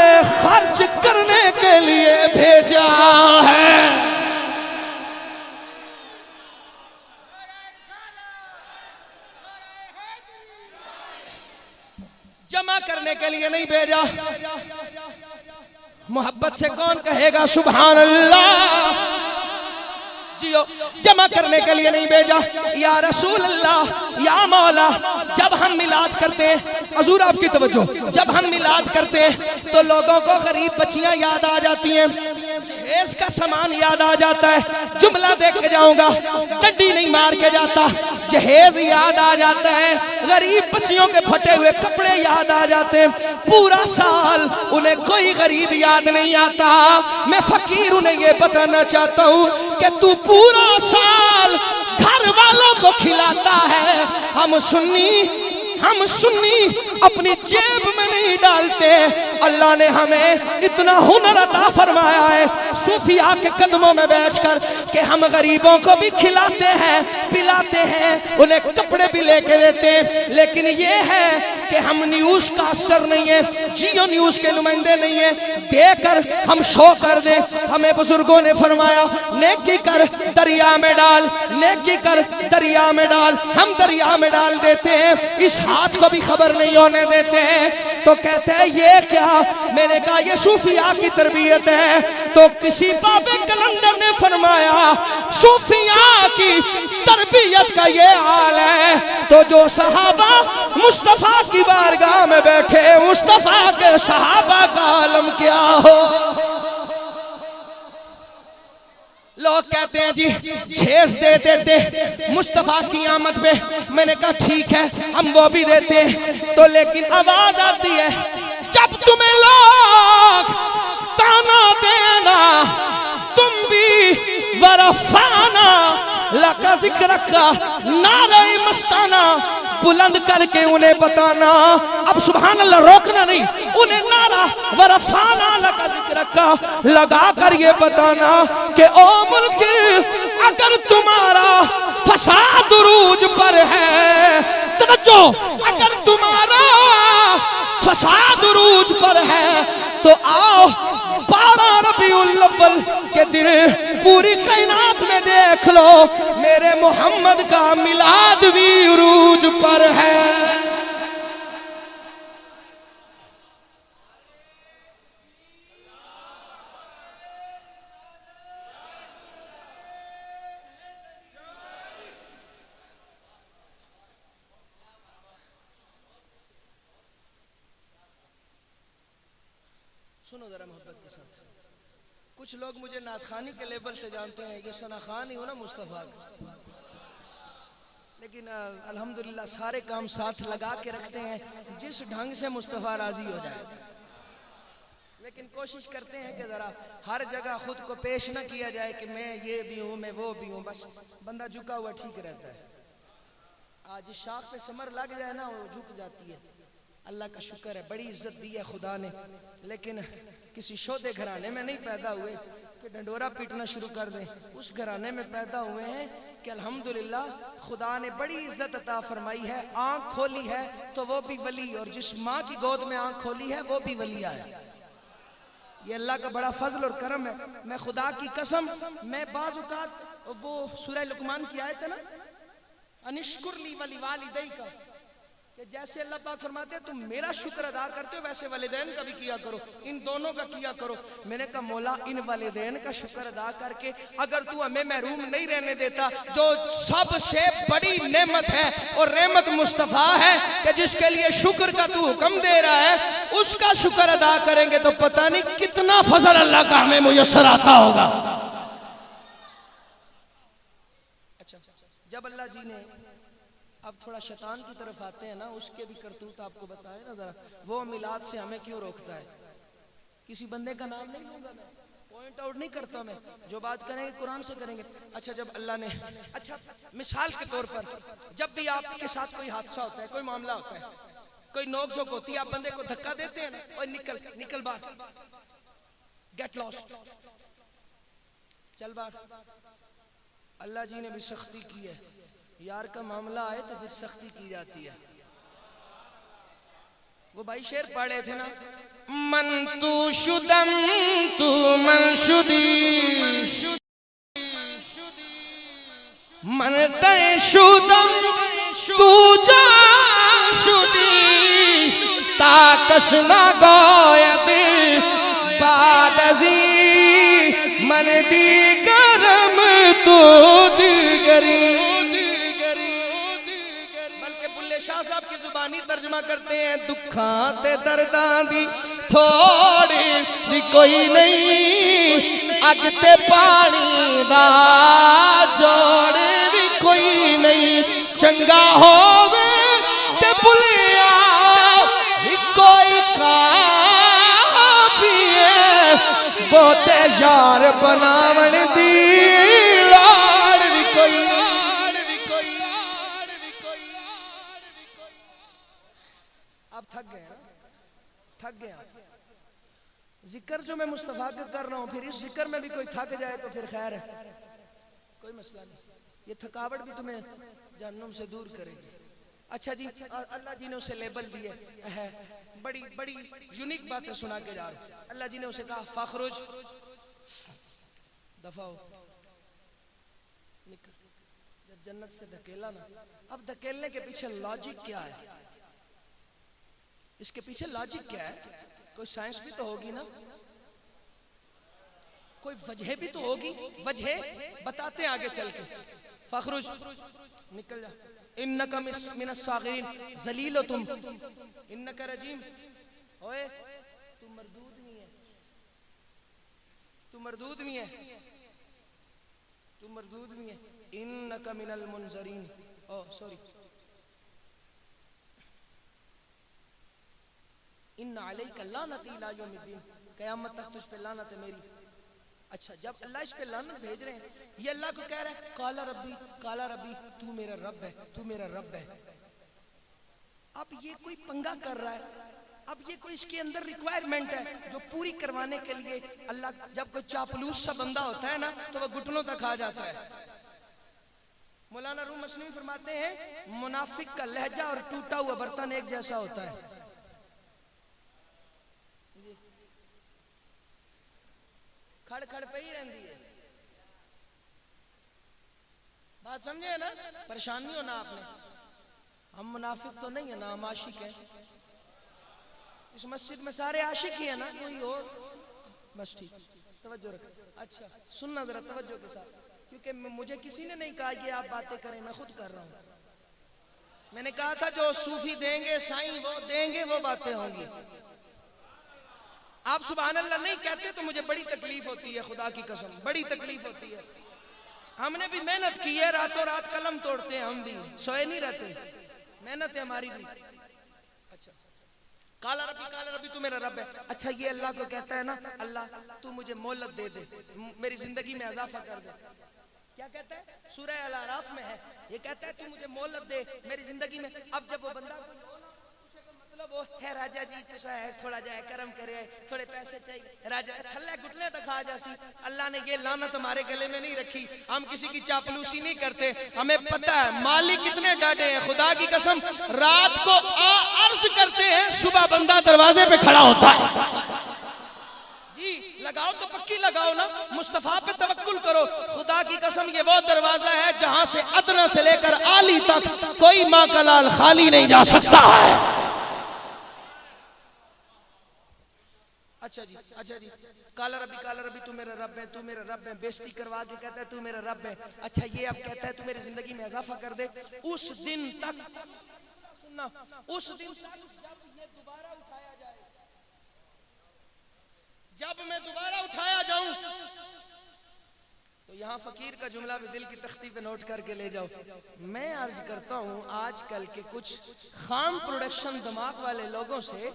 खर्च करने के लिए भेजा है। जमा करने के लिए नहीं भेजा। मोहब्बत से कौन कहेगा सुभान अल्लाह। जियो, जमा करने के लिए नहीं भेजा। या रसूल अल्लाह, या मौला, जब हम मिलाद करते हैं, हजूर आपकी तवज्जो, जब हम मिलाद करते हैं तो लोगों को गरीब बच्चियां याद आ जाती हैं, जहेज का सामान याद आ जाता है। जुमला देख के जाऊंगा, टड्डी नहीं मार के जाता, जहेज याद आ जाता है, गरीब बच्चियों के फटे हुए कपड़े याद आ जाते हैं। पूरा साल उन्हें कोई गरीब याद नहीं आता। मैं फकीर उन्हें ये बताना चाहता हूँ कि तू पूरा साल घर वालों को खिलाता है, हम सुन्नी अपनी जेब में नहीं डालते। अल्लाह ने हमें इतना हुनर अता फरमाया है सूफिया के कदमों में बैठकर कि हम गरीबों को भी खिलाते हैं, पिलाते हैं, उन्हें कपड़े भी लेके देते हैं। लेकिन ये है कि हम न्यूज कास्टर नहीं है, जियो न्यूज के नुमाइंदे नहीं है, देकर हम शो कर दे। हमें बुजुर्गों ने फरमाया नेकी कर दरिया में डाल, नेकी कर दरिया में डाल। हम दरिया में डाल देते हैं, इस हाथ को भी खबर नहीं होने देते हैं। तो कहते हैं ये क्या? मैंने कहा ये सूफिया की तरबियत है। तो किसी बाबे कलंदर ने फरमाया सूफिया की तरबियत का ये हाल है। तो जो सहाबा मुस्तफा की बारगाह में बैठे, मुस्तफा के सहाबा का आलम क्या हो। लोग कहते हैं जी छेस दे देते मुस्तफा की आमद पे। मैंने कहा ठीक है हम वो भी देते हैं। तो लेकिन आवाज आती है जब तुम्हें लोग ताना देना, तुम भी वरफाना लका जिक्र का नारे मस्ताना बुलंद करके उन्हें बताना। अब सुभान अल्लाह रोकना नहीं, उन्हें नारा वरफाना लका जिक्र का लगा कर ये बताना कि ओ मुल्क अगर तुम्हारा फसाद उरूज पर है, तवज्जो, अगर तुम्हारा फसाद उरूज पर है तो आओ 12 रबीउल अव्वल के दिन पूरी कायनात में देख लो मेरे मोहम्मद का मिलाद भी उरूज पर है। सुनो जरा मोहब्बत के साथ। कुछ लोग मुझे नाथखानी के लेवल से जानते हैं, ये सना खान ही हो ना मुस्तफा, लेकिन अल्हम्दुलिल्लाह सारे काम साथ लगा के रखते हैं जिस ढंग से मुस्तफा राजी हो जाए। लेकिन कोशिश करते हैं कि जरा हर जगह खुद को पेश न किया जाए कि मैं ये भी हूँ, मैं वो भी हूँ। बस बंदा झुका हुआ ठीक रहता है। आज इस शाख पे समर लग जाए ना, वो झुक जाती है। अल्लाह का शुक्र है, बड़ी इज्जत दी है खुदा ने। लेकिन किसी शोधे घराने में नहीं पैदा हुए कि डंडोरा पीटना शुरू कर दें। उस घराने में पैदा हुए हैं कि अल्हम्दुलिल्लाह खुदा ने बड़ी इज्जत अता फरमाई है। आंख खोली है तो वो भी वली, और जिस माँ की गोद में आंख खोली है वो भी वलिया है। ये अल्लाह का बड़ा फजल और करम है। मैं खुदा की कसम, मैं बाज़ औक़ात वो सूरह लुक़मान की आयत है ना, अनिश्कुर ली वली वालिदै का, कि जैसे अल्लाह पाक फरमाते हैं तुम मेरा शुक्र अदा करते हो वैसे वालिदैन का भी किया करो, इन दोनों का किया करो। मैंने कहा मौला इन वालिदैन का शुक्र अदा करके अगर तू हमें महरूम नहीं रहने देता, जो सबसे बड़ी नेमत है और रहमत मुस्तफा है कि जिसके लिए शुक्र का तू हुक्म दे रहा है, उसका शुक्र अदा करेंगे तो पता नहीं कितना फजल अल्लाह का हमें मुयस्सर आता होगा। अच्छा, जब अल्लाह जी ने अब थोड़ा शैतान की तरफ आते हैं ना, उसके भी करतूत आपको बताए ना जरा। वो मिलाद से हमें क्यों रोकता है? किसी बंदे का नाम नहीं लूंगा मैं, पॉइंट आउट नहीं करता मैं, जो बात करेंगे कुरान से करेंगे। अच्छा, जब अल्लाह ने, अच्छा मिसाल के तौर पर जब भी आपके साथ कोई हादसा होता है, कोई मामला होता है, कोई नोक झोंक होती है, आप बंदे को धक्का देते हैं ना, और निकल निकल बाहर, गेट लॉस्ट, चल बाहर। अल्लाह जी ने भी सख्ती की है, यार का मामला आए तो फिर सख्ती की जाती है। वो भाई शेर पढ़े थे ना, मन तू शुदम तू मन शुदी, मन तय शुदम तू जा शुदी, ताकस ना गोयद बादजी, मन दी गरम तू दिगरी। साहब की जुबानी तर्जमा करते हैं, दुखां ते दर्दां दी थोड़ी भी कोई नहीं, अग ते पानी दा जोड़ भी कोई नहीं, चंगा होवे ते भुलिया भी कोई काफी है, बहुते यार बनावण दी लाड़ भी कोई। आप थक गए ना, थक गया। जिक्र जो मैं मुस्तफा का कर रहा हूँ, फिर इस जिक्र में भी कोई थक जाए तो फिर खैर है, कोई मसला नहीं। ये थकावट भी तुम्हें जहन्नुम से दूर करेगी। अच्छा जी, अल्लाह जी ने उसे लेबल दिए है, बड़ी बड़ी यूनिक बातें सुना के जा रहा हूँ। अल्लाह जी ने उसे कहा फखरुज, दफा हो, निकल। जब जन्नत से धकेला ना, अब धकेलने के पीछे लॉजिक क्या है? इसके पीछे लॉजिक क्या है? कोई साइंस भी तो होगी ना, कोई वजह भी तो होगी। वजह बताते हैं आगे चल के। फखरुज, निकल जा, इन्नका मिनस सागिन जलील हो तुम, इन्नका रजीम, ओए तू मरदूद नहीं है, तू मरदूद नहीं है, तू मरदूद नहीं है। इन्नका मिनल मुनजरीन, ओ सॉरी, इन्ना अलैका लानती इला यौमिद्दीन, क़यामत तक तुझ पे लानत है मेरी। अच्छा, जब अल्लाह इस पे लानत भेज रहे हैं, ये अल्लाह को कह रहा है काला रब्बी, तू मेरा रब है, तू मेरा रब है। अब ये कोई पंगा कर रहा है, अब ये कोई इसके अंदर रिक्वायरमेंट है जो पूरी करवाने के लिए अल्लाह, जब कोई चापलूस सा बंदा होता है ना तो वह घुटनों तक आ जाता है। मौलाना रूम मसनवी फरमाते हैं मुनाफिक का लहजा और टूटा हुआ बर्तन एक जैसा होता है। खड़ खड़ पे ही रहती है बात, समझे ना? परेशान नहीं होना आपने, हम मुनाफिक तो नहीं है ना, हम आशिक हैं। इस मस्जिद में सारे आशिक ही है ना, कोई और बस ठीक, तवज्जो रख। अच्छा सुनना जरा तवज्जो के साथ, क्योंकि मुझे किसी ने नहीं कहा कि आप बातें करें, मैं खुद कर रहा हूँ। मैंने कहा था जो सूफी देंगे साईं वो देंगे, वो बातें होंगी। आप सुभान अल्लाह नहीं कहते तो मुझे बड़ी तकलीफ होती है, खुदा की कसम बड़ी तकलीफ होती है। हमने भी मेहनत की है, रातों रात कलम तोड़ते हैं, हम भी सोए नहीं रहते, मेहनत है हमारी भी। अच्छा, काला रबी तू मेरा रब है। अच्छा, ये अल्लाह को कहता है ना, अल्लाह तू मुझे मोहलत दे दे, मेरी जिंदगी में इजाफा कर दे। क्या कहता है? सूरह अल आराफ में है, ये कहता है तू मुझे मोहलत दे मेरी जिंदगी में। अब जब वो बंदा मतलब वो है राजा जी तुसा है, थोड़ा जाए करम करे, थोड़े पैसे चाहिए, राजा थल्ले घुटने तक आ जासी। अल्लाह ने ये लानत हमारे गले में नहीं रखी, हम किसी की चापलूसी नहीं करते, हमें पता है मालिक कितने डांटे हैं। खुदा की कसम रात को अर्ज करते हैं, सुबह बंदा दरवाजे पे खड़ा होता है जी, लगाओ तो पक्की लगाओ ना, मुस्तफा पे तवक्कुल करो। खुदा की कसम ये वो दरवाजा है जहां से अदना से लेकर आली तक कोई माँ का लाल खाली नहीं जा सकता है। अच्छा जी, अच्छा जी, काला रबी तू मेरा रब है, तू मेरा रब है, बेइज्जती करवा के कहता है तू मेरा रब है। अच्छा ये अब कहता है तू मेरी जिंदगी में इजाफा कर दे। उस दिन तक सुनना, उस दिन तक जब ये दोबारा उठाया जाए, जब मैं दोबारा उठाया जाऊं, तो यहाँ फकीर का जुमला भी दिल की तख्ती पे नोट करके ले जाओ। मैं अर्ज करता हूँ आजकल के कुछ खाम प्रोडक्शन दिमाग वाले लोगों से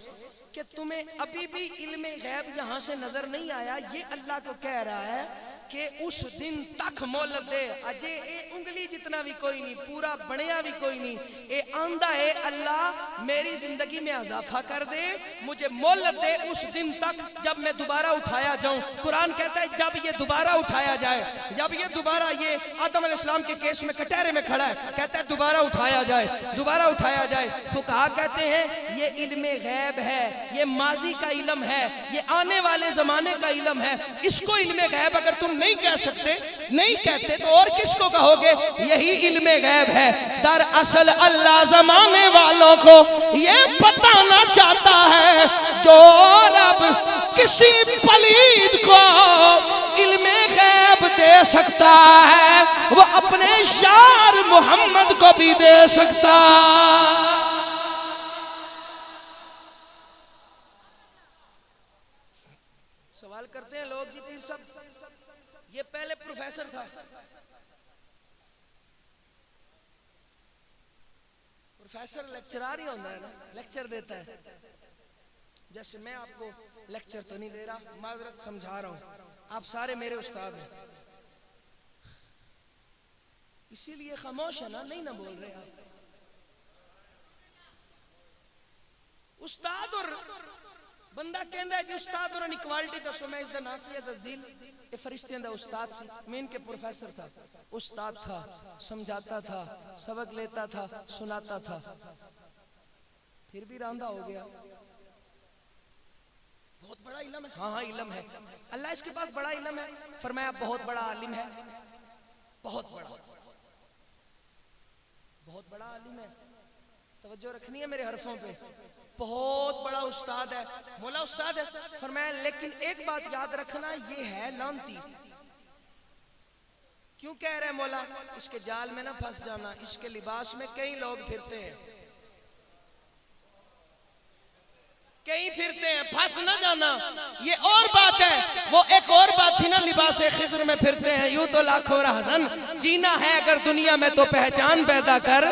कि तुम्हें अभी भी इल्मे गैब यहाँ से नजर नहीं आया। ये अल्लाह को कह रहा है कि उस दिन तक मोहलत दे। अजय ए उंगली जितना भी कोई नहीं, पूरा बनिया भी कोई नहीं, ए आंदा है अल्लाह मेरी जिंदगी में इजाफा कर दे, मुझे मोहलत दे उस दिन तक जब मैं दोबारा उठाया जाऊं। कुरान कहता है जब ये दोबारा उठाया जाए, जब ये दोबारा ये आदम अलैहिस्सलाम के केस में कटहरे में खड़ा है, कहता है दोबारा उठाया जाए, दोबारा उठाया जाए। फुकहा कहते हैं ये इल्मे गैब है, ये माजी का इल्म है, ये आने वाले जमाने का इल्म है। इसको इल्मे गैब अगर तुम नहीं कह सकते, नहीं कहते तो और किसको कहोगे? यही इल्मे गैब है। दरअसल अल्लाह जमाने वालों को ये बताना चाहता है जो रब किसी पलीद को इल्मे गैब दे सकता है वो अपने यार मोहम्मद को भी दे सकता। सवाल करते हैं लोग जी पीर साहब, ये पहले प्रोफेसर था, प्रोफेसर लेक्चरर ही होता है ना, लेक्चर देता है। जैसे मैं आपको लेक्चर तो नहीं दे रहा, माजरत समझा रहा हूं, आप सारे मेरे उस्ताद हैं, इसीलिए खामोश है ना, नहीं ना बोल रहे आप। उस्ताद और बंदा कहता है जी उस्ताद और इक्वालिटी दसो, मैं इसका नासी है ज़ील, ये फरिश्तियां दा उस्ताद सी, मैं इनके प्रोफेसर था, उस्ताद था, समझाता था, सबक लेता था, सुनाता था, फिर भी रांधा हो गया। बहुत बड़ा इल्म है, हाँ हाँ इल्म है, अल्लाह इसके पास बड़ा इल्म है, फरमाया बहुत बड़ा आलिम है, बहुत बड़ा, बहुत बड़ा आलिम है। तवज्जो रखनी है मेरे हरफों पे, बहुत बड़ा उस्ताद है, मौला उस्ताद है। फरमाया लेकिन एक बात याद रखना, ये है लानती। क्यों कह रहे हैं मौला? इसके जाल में ना फंस जाना, इसके लिबास में कई लोग फिरते हैं, कहीं फिरते हैं, फंस ना जाना, ये और बात है। वो एक और बात थी ना, लिबास खिज़्र में फिरते हैं, यूं तो लाखों रहज़न जीना है अगर दुनिया में तो पहचान पैदा कर।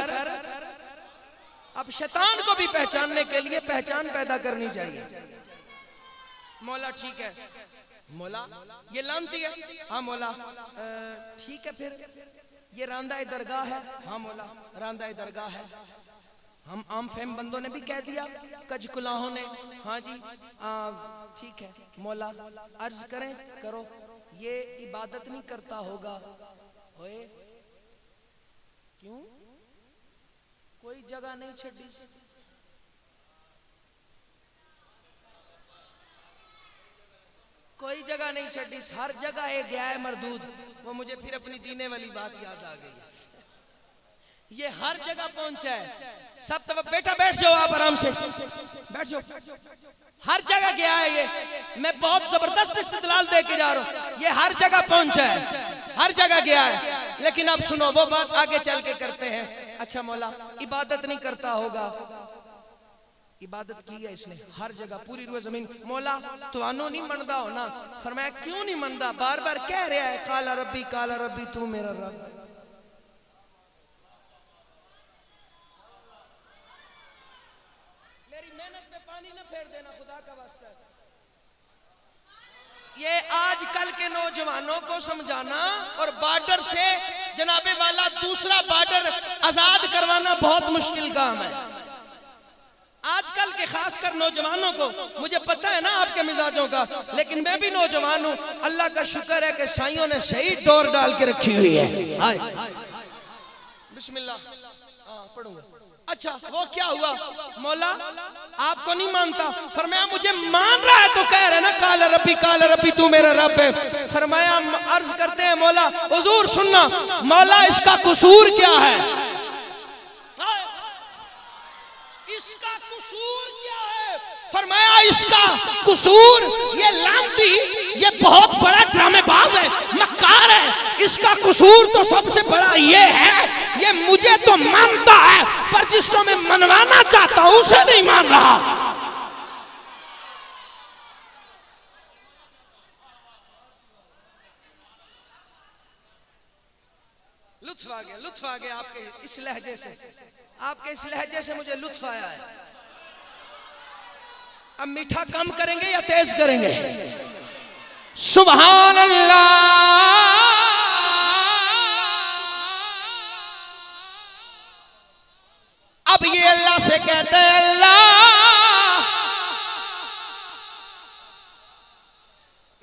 अब शैतान को भी पहचानने के लिए पहचान पैदा करनी चाहिए। मौला ठीक है, मौला ये लानती है, हाँ मौला ठीक है, फिर ये रांदा दरगाह है, हाँ मौला रांदा दरगाह है। हम आम फहम बंदों ने भी कह दिया, कज कुलाहों ने, हाँ जी ठीक है मौला, अर्ज करें करो, ये इबादत नहीं करता होगा, ओए क्यों? कोई जगह नहीं छड़ी, कोई जगह नहीं छड़ी, हर जगह एक गया है मरदूद। वो मुझे फिर अपनी दीने वाली बात याद आ गई, ये हर जगह पहुंचा है। सब तो बेटा बैठ जाओ, आप आराम से बैठ जाओ, हर जगह गया है ये, मैं बहुत जबरदस्त इस्तेदलाल दे के जा रहा हूं, ये हर जगह पहुंचा है, हर जगह गया है। लेकिन अब सुनो, वो बात आगे चल के करते हैं। अच्छा मौला इबादत नहीं करता होगा, इबादत की है इसने हर जगह, पूरी रूह जमीन। मौला तो आनो नहीं मनदा हो ना? फरमाया क्यों नहीं मनदा? बार बार कह रहा है काला रब्बी तू मेरा रब। मेरी मेहनत पे पानी ना फेर देना खुदा का वास्ता। ये आजकल के नौजवानों को समझाना और बॉर्डर से जनाबे वाला दूसरा बॉर्डर आजाद करवाना बहुत मुश्किल काम है आजकल के, खासकर नौजवानों को। मुझे पता है ना आपके मिजाजों का, लेकिन मैं भी नौजवान हूँ। अल्लाह का शुक्र है कि साइयों ने सही डोर डाल के रखी हुई है। बिस्मिल्लाह, हाँ पढ़ूंगा। अच्छा वो क्या हुआ? मौला आपको नहीं मानता। फरमाया मुझे मान रहा है तो कह रहे ना काल रब्बी तू मेरा रब है। फरमाया अर्ज करते हैं मौला हुजूर सुनना, मौला इसका कसूर क्या है? इसका कसूर क्या है? फरमाया इसका कसूर ये लानती, ये बहुत बड़ा ड्रामेबाज है, मक्कार है। इसका कसूर तो सबसे बड़ा ये है, ये मुझे तो मानता है पर जिसको मैं मनवाना चाहता हूं उसे नहीं मान रहा। लुत्फ आ गया आपके इस लहजे से, आपके इस लहजे से मुझे लुत्फ आया है। अब मीठा कम करेंगे या तेज करेंगे? सुभान अल्लाह। अब ये अल्लाह से कहते हैं अल्लाह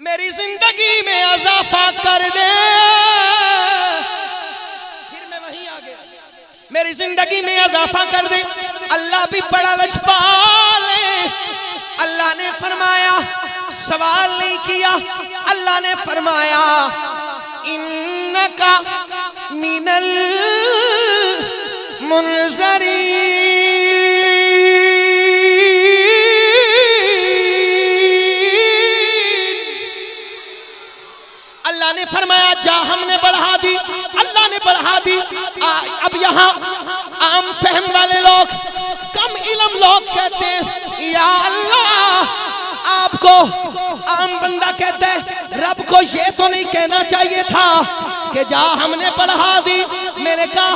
मेरी जिंदगी में इजाफा कर दे। फिर मैं वहीं आ गया, मेरी जिंदगी में इजाफा कर दे। अल्लाह भी बड़ा लजपाल है। अल्लाह ने फरमाया, सवाल नहीं किया, अल्लाह ने फरमाया इन्नका मिनल मुनज़रीन। अल्लाह ने फरमाया जा हमने बढ़ा दी, अल्लाह ने बढ़ा दी। अब यहाँ आम फहम वाले लोग, कम इल्म लोग कहते हैं या अल्लाह, आपको आम बंदा कहता है रब को ये तो नहीं कहना चाहिए था कि जा हमने बढ़ा दी। मैंने कहा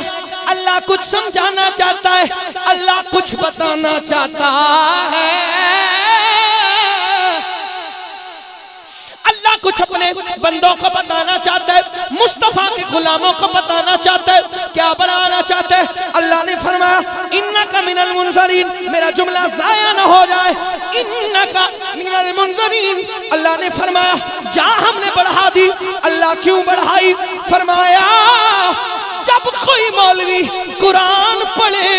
अल्लाह कुछ समझाना चाहता है, अल्लाह कुछ बताना चाहता है, अल्लाह कुछ अपने बंदों को बताना चाहता है, मुस्तफा के गुलामों को बताना चाहता है। क्या बनाना चाहता है? अल्लाह ने फरमाया इन्नका मिनल मुनज़रीन। मेरा जुमला ज़ाया न हो जाए, इन्नका मिनल मुनज़रीन। अल्लाह ने फरमाया जा हमने बढ़ा दी। अल्लाह क्यों बढ़ाई? फरमाया जब कोई मौलवी कुरान पढ़े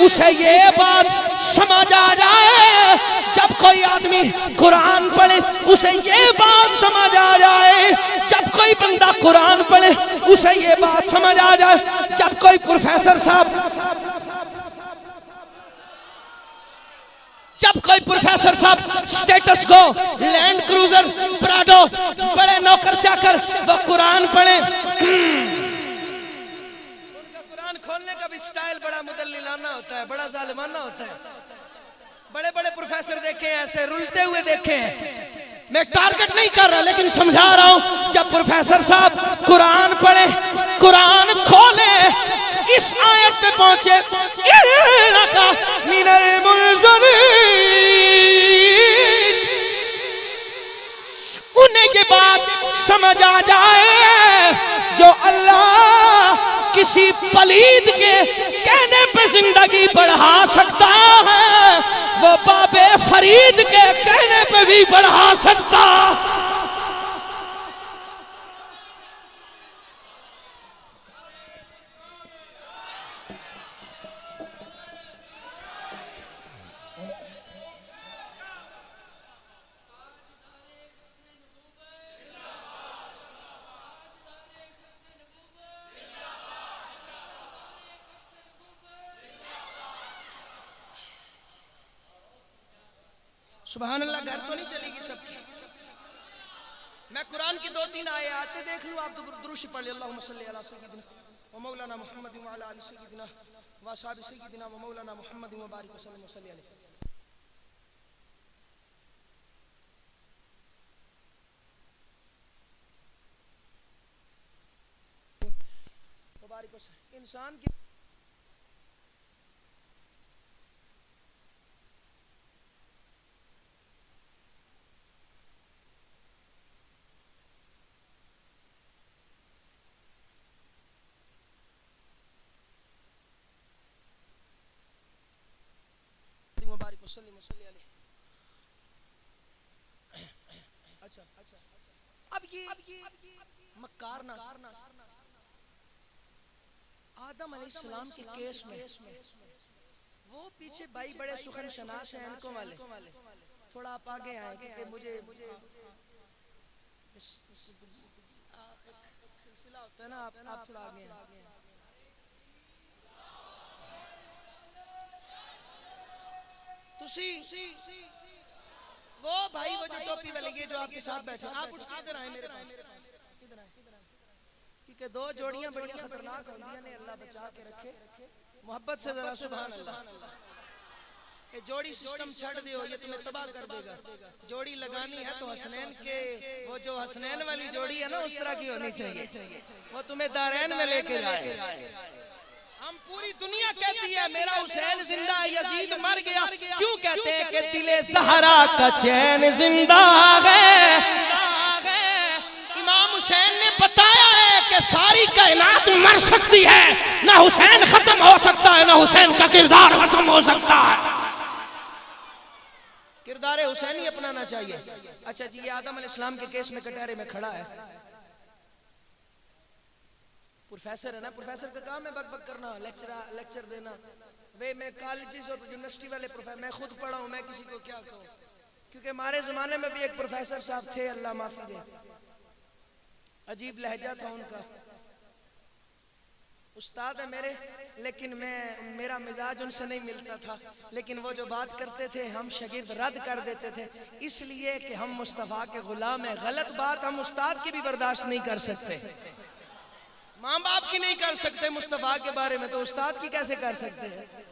उसे ये बात समझ आ जाए, जब कोई आदमी कुरान पढ़े उसे ये बात समझ आ जाए, जब कोई बंदा कुरान पढ़े उसे ये बात समझ आ जाए, जब कोई प्रोफेसर साहब स्टेटस को लैंड क्रूजर प्राडो बड़े नौकर चाकर वो कुरान पढ़े, कुरान खोलने का भी स्टाइल बड़ा मुदल्लिलाना होता है, बड़ा जालिमाना होता है। बड़े बड़े प्रोफेसर देखे हैं ऐसे रुलते हुए देखे हैं। मैं टारगेट नहीं कर रहा लेकिन समझा रहा हूं। जब प्रोफेसर साहब कुरान पढ़े, कुरान खोले, इस आयत पे पहुंचे इन्नका मिनल मुनज़रीन, उन्हें ये बात समझ आ जाए जो अल्लाह किसी पलीद के कहने पे जिंदगी बढ़ा सकता है, वो बाबे फरीद के कहने पे भी बढ़ा सकता। सुभान अल्लाह। घर तो नहीं चलेगी सबकी। मैं कुरान की 2-3 आयतें देख लूं, आप दुरूद पढ़ ले। अल्लाहुम्मा सल्ली अला सय्यिदिना व मौलाना मुहम्मद व अला आलि सय्यिदिना व असहाबि सय्यिदिना व मौलाना मुहम्मद व बारिक वसल्लम व सल्ली अलैहि। इंसान की अच्छा अब ये मक्कार ना आदम अलैहिस्सलाम के केस में वो पीछे भाई बड़े सुखन शनास हैं इनको वाले, थोड़ा आप आगे आए क्योंकि मुझे सिलसिला होता है ना, आप थोड़ा आगे आए। वो भाई वो जो टोपी वाले ये जो आपके साथ बैठे, आप उठ इधर आए मेरे पास, इधर आए, क्योंकि दो जोड़ियां बड़ी खतरनाक होती हैं, अल्लाह बचा के रखे। मोहब्बत से जरा सुभान अल्लाह। ये जोड़ी सिस्टम छड़ दियो, ये तुम्हें तबाह कर देगा। जोड़ी लगानी है तो हसनैन के, वो जो हसनैन वाली जोड़ी है ना उस तरह की होनी चाहिए, वो तुम्हें दारैन में लेके जाए। हम पूरी दुनिया कहती है मेरा हुसैन जिंदा है, यजीद मर गया, क्यों कहते हैं कि दिले ज़हरा का चैन जिंदा है। इमाम हुसैन ने बताया है कि सारी कायनात मर सकती है, ना हुसैन खत्म हो सकता है, ना हुसैन का किरदार खत्म हो सकता है। किरदार हुसैन ही अपनाना चाहिए। अच्छा जी, ये आदम अलैहिस्सलाम के केस में कटहरे में खड़ा है, प्रोफेसर है ना, प्रोफेसर का काम है बक बक करना, लेक्चर देना। वे मैं कॉलेजेस और यूनिवर्सिटी वाले प्रोफेसर, मैं खुद पढ़ा हूँ, मैं किसी को क्या कहूँ, क्योंकि हमारे जमाने में भी एक प्रोफेसर साहब थे, अल्लाह माफी दे, अजीब लहजा था उनका। उस्ताद है मेरे, लेकिन मेरा मिजाज उनसे नहीं मिलता था, लेकिन वो जो बात करते थे हम शागिर्द रद्द कर देते थे, इसलिए कि हम मुस्तफ़ा के गुलाम हैं। गलत बात हम उस्ताद की भी बर्दाश्त नहीं कर सकते, माँ बाप की नहीं कर सकते, मुस्तफ़ा के बारे में तो उस्ताद की कैसे कर सकते हैं।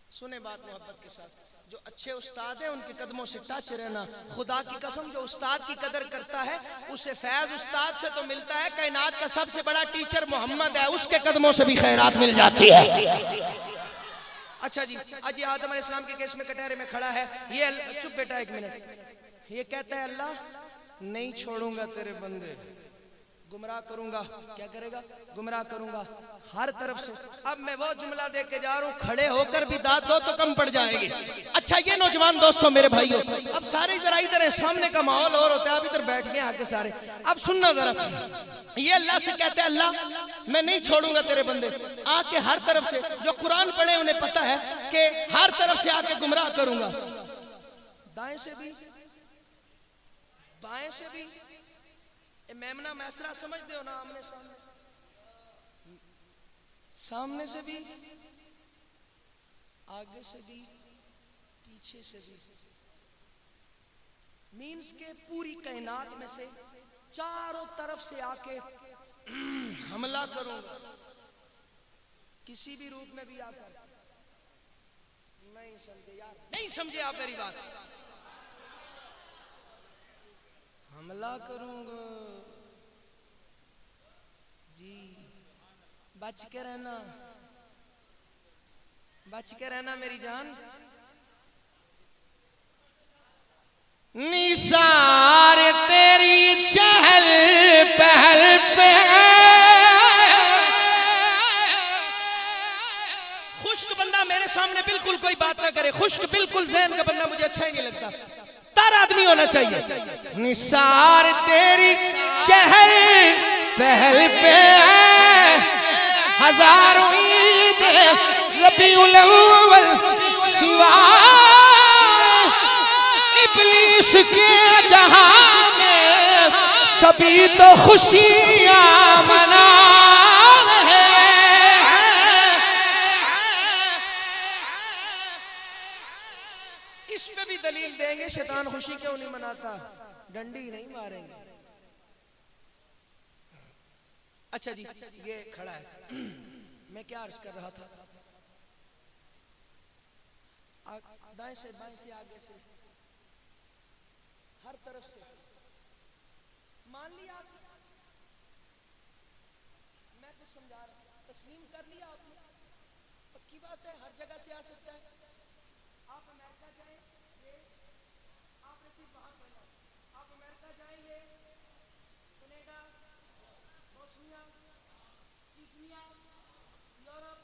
सुने बात मोहब्बत के साथ, जो अच्छे उस्ताद हैं उनके कदमों से टच रहना। खुदा की कसम जो उस्ताद की कदर करता है उसे फैज उस्ताद से तो मिलता है, कायनात का सबसे बड़ा टीचर मोहम्मद है, उसके कदमों से भी खैरात मिल जाती है। अच्छा जी, आज आदम अलैहिस्सलाम के केस में कटहरे में खड़ा है, ये चुप बेटा एक मिनट, ये कहता है अल्लाह नहीं छोड़ूंगा तेरे बंदे, गुमराह करूंगा। क्या करेगा? गुमराह करूंगा हर तरफ से। अब मैं वो जुमला दे के जा रहा हूँ, खड़े होकर भी दाद दो तो कम पड़ जाएगी। अच्छा ये नौजवान दोस्तों मेरे भाइयों, अब सारे जरा इधर है, सामने का माहौल और होता है, आप इधर बैठ गए आके सारे। अब सुनना जरा, ये अल्लाह से कहते हैं अल्लाह मैं नहीं छोड़ूंगा तेरे बंदे, आके हर तरफ से, जो कुरान पढ़े उन्हें पता है कि हर तरफ से आके गुमराह करूंगा, दाएं से भी बाएं से भी। मेमना मैसरा समझते हो ना, आमने सामने से भी, आगे से भी, पीछे से भी, मीन्स के पूरी कायनात में से चारों तरफ से आके हमला करूंगा, किसी भी रूप में भी आकर। नहीं समझे यार, नहीं समझे आप मेरी बात। हमला करूंगा जी, बच के रहना, बच के रहना मेरी जान। निसार तेरी चहल पहल पे, खुश्क बंदा मेरे सामने बिल्कुल कोई बात ना करे, खुश्क बिल्कुल ज़हन का बंदा मुझे अच्छा ही नहीं लगता, तर आदमी होना चाहिए। निसार तेरी चहल पहल पे हजारों ईद रबीउल अव्वल सिवा इब्लीस के जहां में सभी तो खुशियां मना रहे। इस पे भी दलील देंगे शैतान खुशी क्यों नहीं मनाता, डंडी नहीं मारेंगे। अच्छा जी, ये खड़ा है, मैं क्या अर्ज कर रहा था, दाएं से बाएं से आगे से हर तरफ से। मान लिया मैं कुछ समझा रहा, तस्लीम कर लिया आपने, पक्की बात है हर जगह से आ सकता है। आप अमेरिका जाएं, ये आपने सिर्फ वहां पढ़ना, आप अमेरिका जाएंगे, कनाडा, बोस्निया, चिचनिया, यूरोप,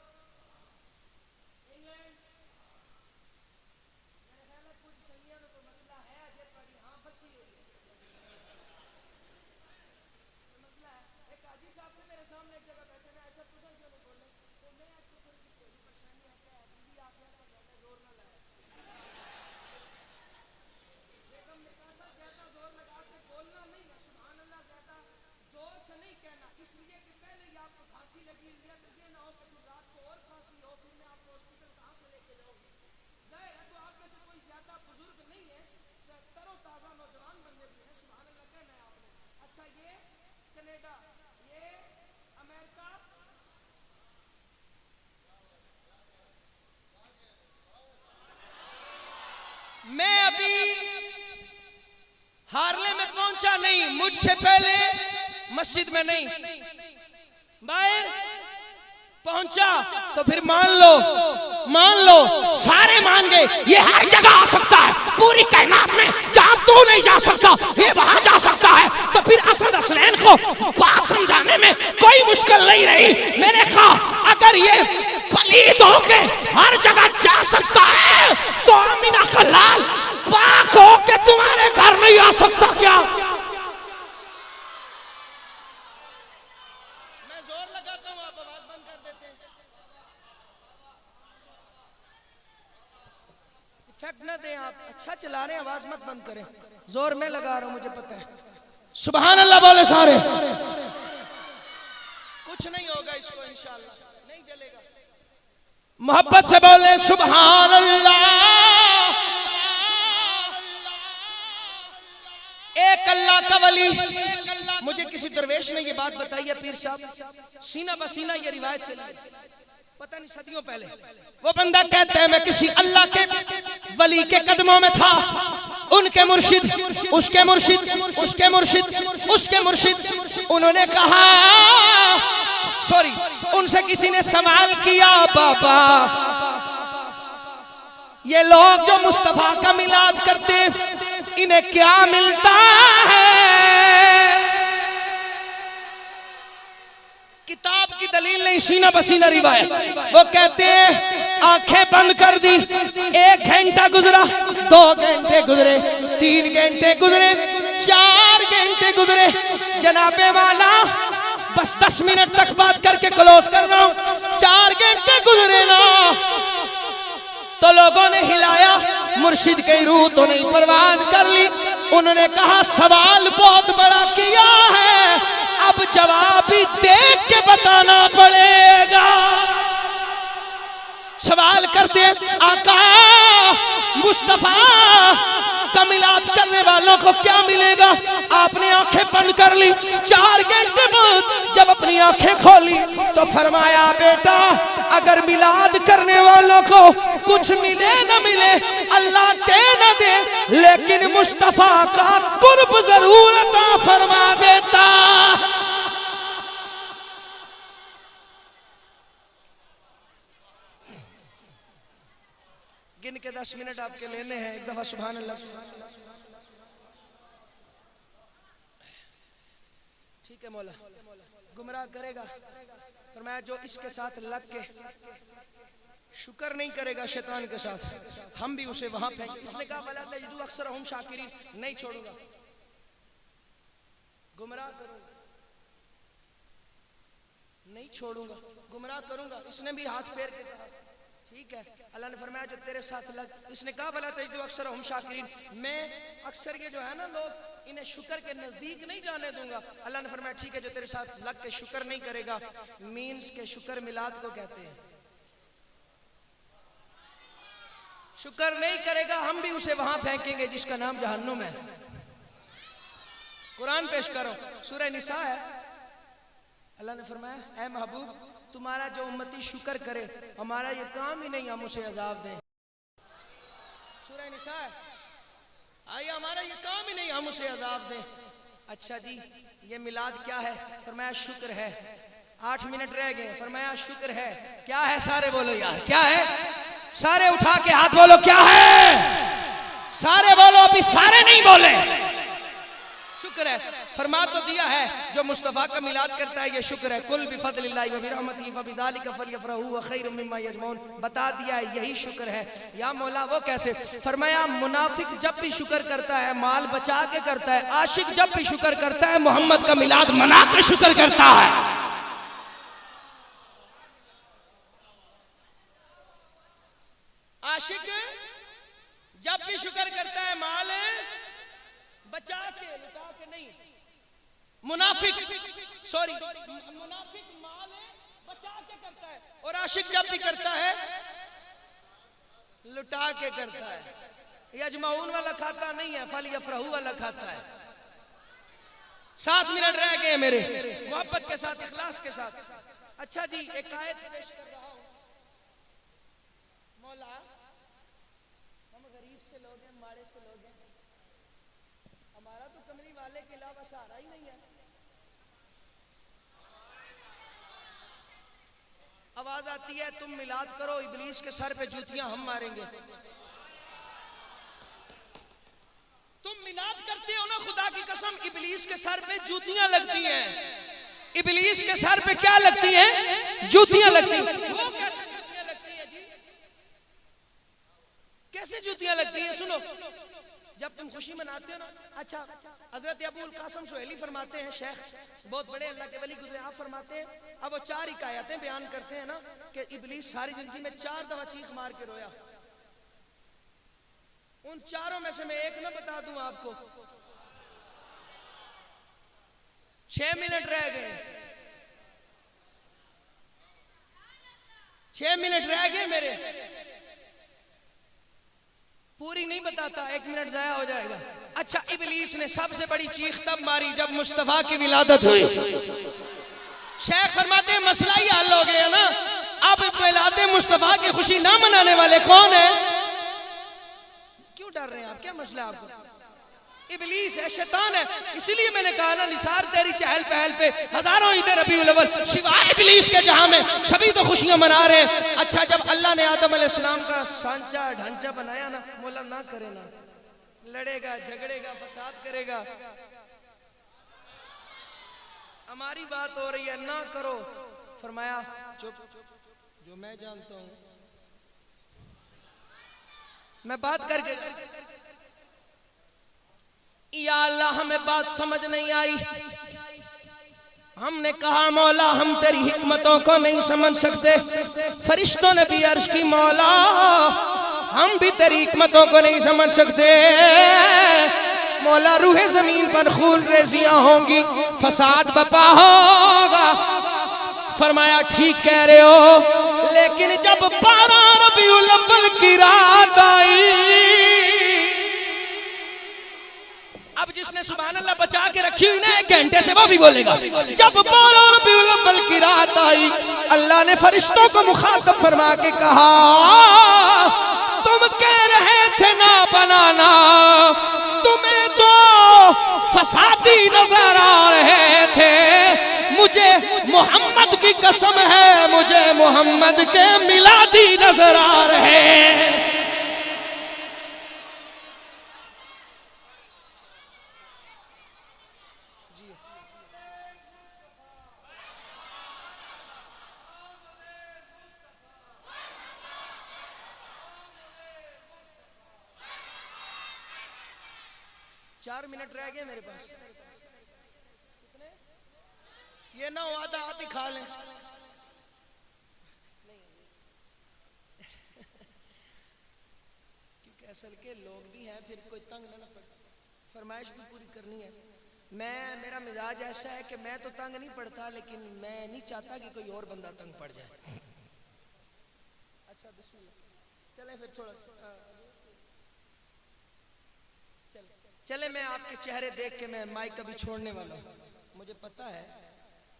इंग्लैंड, मेरे ख्याल में कुछ सही है तो मसला है, अजय पड़ी हाँ फंसी हुई है, तो मसला है। एक हाजी साहब ने मेरे सामने एक जगह बैठे, मैं ऐसा तुझे क्यों नहीं बोल रहे, तो मैं आपको मैं अभी हार्ले में पहुंचा नहीं, मुझसे पहले मस्जिद में नहीं, बाहर पहुंचा तो फिर मान लो सारे मान गए ये हर जगह आ सकता है, पूरी कायनात में जहां तू नहीं जा सकता ये वहां जा सकता है, तो फिर असद असलैन को बात समझाने में कोई मुश्किल नहीं रही। मैंने कहा अगर ये पलीद होके हर जगह जा सकता है तो अमीना का लाल पाक होके तुम्हारे घर नहीं आ सकता क्या? मैं जोर लगाता हूं, आप आवाज बंद कर देते हैं। इफेक्ट ना दें, आप अच्छा चला रहे हैं, आवाज मत बंद करें। जोर मैं लगा रहा हूं, मुझे पता है। सुभान अल्लाह बोले सारे। कुछ नहीं होगा इसको, इंशाअल्लाह नहीं चलेगा। मोहब्बत से बोले सुभान अल्लाह। एक अल्लाह का वली, मुझे किसी दरवेश ने ये बात बताई है पीर साहब, सीना बसीना ये रिवायत चली, पता नहीं सदियों पहले। वो बंदा कहता है मैं किसी अल्लाह के वली के कदमों में था, उनके मुर्शिद, उसके मुर्शिद, उसके मुर्शिद, उसके मुर्शिद, उन्होंने कहा, सॉरी, उनसे किसी ने सवाल किया, बाबा ये लोग जो मुस्तफा का मिलाद करते इन्हें क्या मिलता है? किताब की दलील नहीं, सीना पसीना रिवायत। वो कहते हैं आंखें बंद कर दी, 1 घंटा गुजरा, 2 घंटे गुजरे, 3 घंटे गुजरे, 4 घंटे गुजरे, जनाबे वाला बस 10 मिनट तक बात करके क्लोज कर रहा हूं, 4 घंटे गुजरे ना तो लोगों ने हिलाया, मुर्शिद की रूह तो नहीं परवाज कर ली। उन्होंने कहा सवाल बहुत बड़ा किया है, अब जवाब भी देख के बताना पड़ेगा। सवाल करते आका मुस्तफा का मिलाद करने वालों को क्या मिलेगा? आपने आंखें बंद कर ली, 4 घंटे बाद जब अपनी आंखें खोली तो फरमाया बेटा अगर मिलाद करने वालों को कुछ मिले न मिले, अल्लाह दे न दे, लेकिन मुस्तफा का कुर्ब जरूर अता फरमा देता। गिन के 10 मिनट आपके लेने हैं, एक दफा सुभान अल्लाह। ठीक है मौला, गुमराह करेगा पर मैं जो इसके साथ लग के शुक्र नहीं करेगा शैतान के साथ, हम भी उसे वहां फेंक। इसने कहा भला तजदू अक्सर हम शाकिरीन, नहीं छोड़ूंगा, गुमराह करूंगा, नहीं छोड़ूंगा, गुमराह करूंगा। इसने भी हाथ फेर के कहा ठीक है। अल्लाह ने फरमाया जो तेरे साथ लग, इसने कहा भला तजदू अक्सर हम शाकिरीन, मैं अक्सर ये जो है ना लोग इन्हें शुक्र के नजदीक नहीं जाने दूंगा। अल्लाह ने फरमाया ठीक है जो तेरे साथ लग के शुक्र नहीं करेगा, मीन्स के शुक्र मिलाद को कहते हैं, शुक्र नहीं करेगा हम भी उसे वहां फेंकेंगे जिसका नाम जहन्नुम है। कुरान पेश करो, सूरह निसा है। अल्लाह ने फरमाया ऐ महबूब तुम्हारा जो उम्मती शुक्र करे, हमारा ये काम ही नहीं हम उसे अजाब दें। सूरह निसा है, आइए हमारा ये काम ही नहीं हम उसे अजाब दें। अच्छा जी ये मिलाद क्या है? फरमाया शुक्र है। 8 मिनट रह गए, फरमाया शुक्र है। क्या है? सारे बोलो यार क्या है? सारे उठा के हाथ बोलो क्या है? सारे बोलो, अभी सारे नहीं बोले। शुक्र है, फरमा तो दिया है जो मुस्तफा का मिलाद करता है ये शुक्र है। कुल बिफज़लिल्लाहि व बिरहमतिही फबिज़ालिका फलयफ़रहू व खैरुम मिम्मा यजमऊन, बता दिया है यही शुक्र है। या मौला वो कैसे? फरमाया मुनाफिक जब भी शुक्र करता है माल बचा के करता है, आशिक जब भी शुक्र करता है मोहम्मद का मिलाद मना के शुक्र करता है। आशिक जब भी शुक्र करता है माल बचा के, लुटा के नहीं। मुनाफिक माल बचा के करता है, और आशिक जब भी करता है लुटा के करता है। ये अजमाउन वाला खाता नहीं है, फल यफरहू वाला खाता है। 7 मिनट रह गए मेरे, मोहब्बत के साथ, इखलास के साथ। अच्छा जी, एक आयत पेश कर रहा हूं। मौला, हम गरीब से लोग हैं, माड़े से लोग हैं, हमारा तो कमली वाले के अलावा सहारा ही नहीं है। आवाज आती है तुम मिलाद करो, इबलीस के सर पे जूतियां हम मारेंगे। तुम मिलाद करते हो ना, खुदा की कसम इबलीस के सर पे जूतियां लगती हैं। इबलीस के सर पे क्या लगती हैं? जूतियां लगती हैं। वो कैसे जूतियां लगती हैं जी? कैसे जूतियां लगती हैं? सुनो, जब तुम खुशी मनाते हो ना, अच्छा हजरत अबूल कासिम सुहेली फरमाते हैं, शेख बहुत बड़े अल्लाह के वली गुजरे, आप फरमाते हैं, अब वो 4 हिकायतें बयान करते हैं ना कि इबलीस सारी जिंदगी में 4 दफा चीख मार के रोया। उन चारों में से मैं एक ना बता दूं आपको। 6 मिनट रह गए, 6 मिनट रह गए मेरे, पूरी नहीं बताता, 1 मिनट जाया हो जाएगा। अच्छा, इबलीस ने सबसे बड़ी चीख तब मारी जब मुस्तफा की विलादत हुई। शेख फरमाते हैं मसला ही हल हो गया ना। अब विलादत मुस्तफा की खुशी ना मनाने वाले कौन है? क्यों डर रहे हैं आप? क्या मसला आपको? इबलीस है, शैतान है। इसीलिए मैंने कहा ना, निसार तेरी चहल पहल पे हजारों ईद रबीउल अव्वल सिवाय इबलीस के जहां में सभी तो खुशियां मना रहे हैं। अच्छा, जब अल्लाह ने आदम अलैहिस्सलाम का सांचा ढांचा बनाया ना, मौला ना करे ना, लड़ेगा, झगड़ेगा, फसाद करेगा। हमारी बात हो रही है, ना करो। फरमाया चुप, जो मैं जानता हूं मैं बात करके, या अल्लाह हमें बात समझ नहीं आई। हमने कहा मौला हम तेरी हिकमतों को नहीं समझ सकते। फरिश्तों ने भी अर्ज की मौला हम भी तेरी हिकमतों को नहीं समझ सकते। मौला रूहे जमीन पर खून रेजियां होंगी, फसाद बपा होगा। फरमाया ठीक कह रहे हो, लेकिन जब 12 रबीउल अव्वल की रात आई, अब जिसने सुभान अल्लाह बचा के रखी हुई ना 1 घंटे से, वो भी बोलेगा। जब 12 रबीउल अव्वल की रात आई, अल्लाह ने फरिश्तों को मुखातब फरमा के कहा, तुम कह रहे थे ना बनाना, तुम्हें तो फसादी नजर आ रहे थे। मुझे मोहम्मद की कसम है, मुझे मोहम्मद के मिलादी नजर आ रहे हैं। 4 मिनट रह गए मेरे पास। ये ना हुआ था आप ही खा लें। क्योंकि असल के लोग भी हैं, फिर कोई तंग ना पड़े, फरमाइश भी पूरी करनी है। मेरा मिजाज ऐसा है कि मैं तो तंग नहीं पड़ता, लेकिन मैं नहीं चाहता कि कोई और बंदा तंग पड़ जाए। अच्छा बिस्मिल्लाह, चले फिर थोड़ा सा चले। मैं आपके चेहरे देख के मैं माइक कभी छोड़ने वाला हूँ। मुझे पता है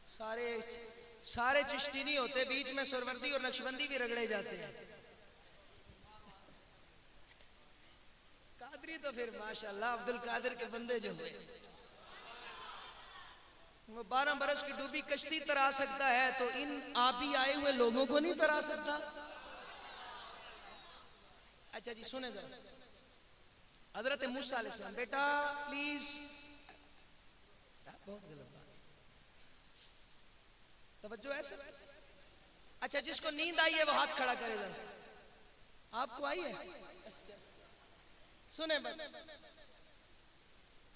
सारे चिश्ती नहीं होते, बीच में सुरवर्दी और नक्शबंदी भी रगड़े जाते हैं। कादरी तो फिर माशाल्लाह अब्दुल कादिर के बंदे जो हुए, वो 12 बरस की डूबी कश्ती तरा सकता है, तो इन आप ही आए हुए लोगों को नहीं तरा सकता। अच्छा जी सुने जरा, हजरत मूसा अलैहिस्सलाम, बेटा प्लीज, बहुत गलत बात, तवज्जो ऐसे। अच्छा जिसको नींद आई है वो हाथ खड़ा करे जरा। आपको आई है? सुने बस।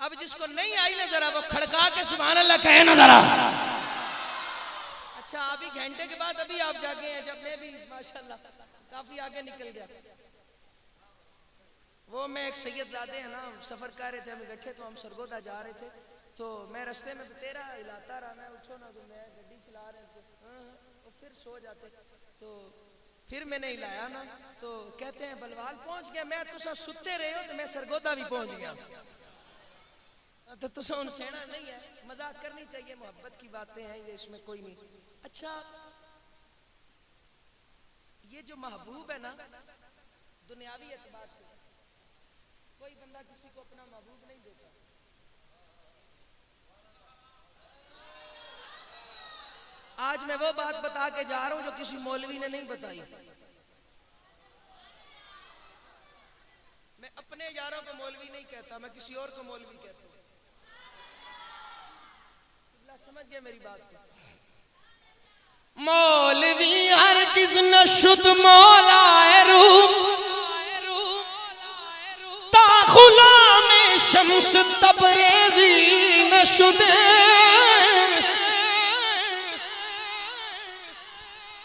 अब जिसको नहीं आई ना जरा वो खड़का के सुभान अल्लाह कहे ना जरा। अच्छा अभी घंटे के बाद अभी आप जागे हैं, जब मैं भी माशाल्लाह काफी आगे निकल गया। वो मैं एक सैयदजादे हैं ना, सफर कर रहे थे, हम इकट्ठे, तो हम सरगोदा जा रहे थे, तो मैं रास्ते में तेरा हिलाता रहा, मैं उठो ना तो मैं गड्डी चला रहे थे तो फिर सो जाते, तो फिर मैंने हिलाया ना तो कहते हैं बलवाल पहुंच गया, मैं तुसा सुते रहे हो तो मैं सरगोदा भी पहुंच गया, तो तुसा उन सेना नहीं है। मजाक करनी चाहिए, मोहब्बत की बातें हैं ये, इसमें कोई नहीं। अच्छा, ये जो महबूब है ना, दुनियावी एतबार से कोई बंदा किसी को अपना महबूब नहीं देता। आज मैं वो बात बता के जा रहा हूं जो किसी मौलवी ने नहीं बताई। मैं अपने यारों को मौलवी नहीं कहता, मैं किसी और को मौलवी कहता हूं। समझ गए मेरी बात को? मौलवी हर किस न शुद्ध मौलाए रूम ताखुला में शम्स तबरेजी न शुद्ध।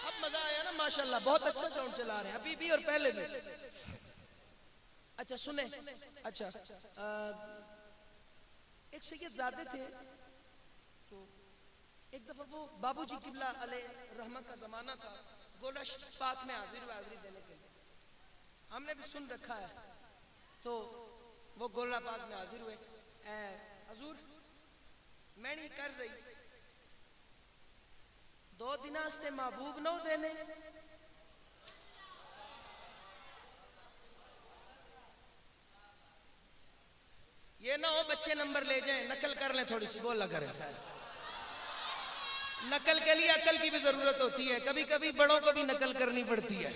अब मजा आया ना? माशाल्लाह बहुत अच्छा साउंड चला रहे हैं अभी भी और पहले भी। अच्छा सुने, अच्छा एक सैयदजादे थे, तो एक दफा वो बाबूजी किबला अलैहि रहमत का जमाना था, गोलश पाक में हाजिरी देने के लिए, हमने भी सुन रखा है। तो वो गोला पाक में हाजिर हुए, हजूर मैंने कर रही 2 दिन महबूब न देने, ये ना हो बच्चे नंबर ले जाएं, नकल कर लें थोड़ी सी, बोला करें। नकल के लिए अकल की भी जरूरत होती है, कभी कभी बड़ों को भी नकल करनी पड़ती है।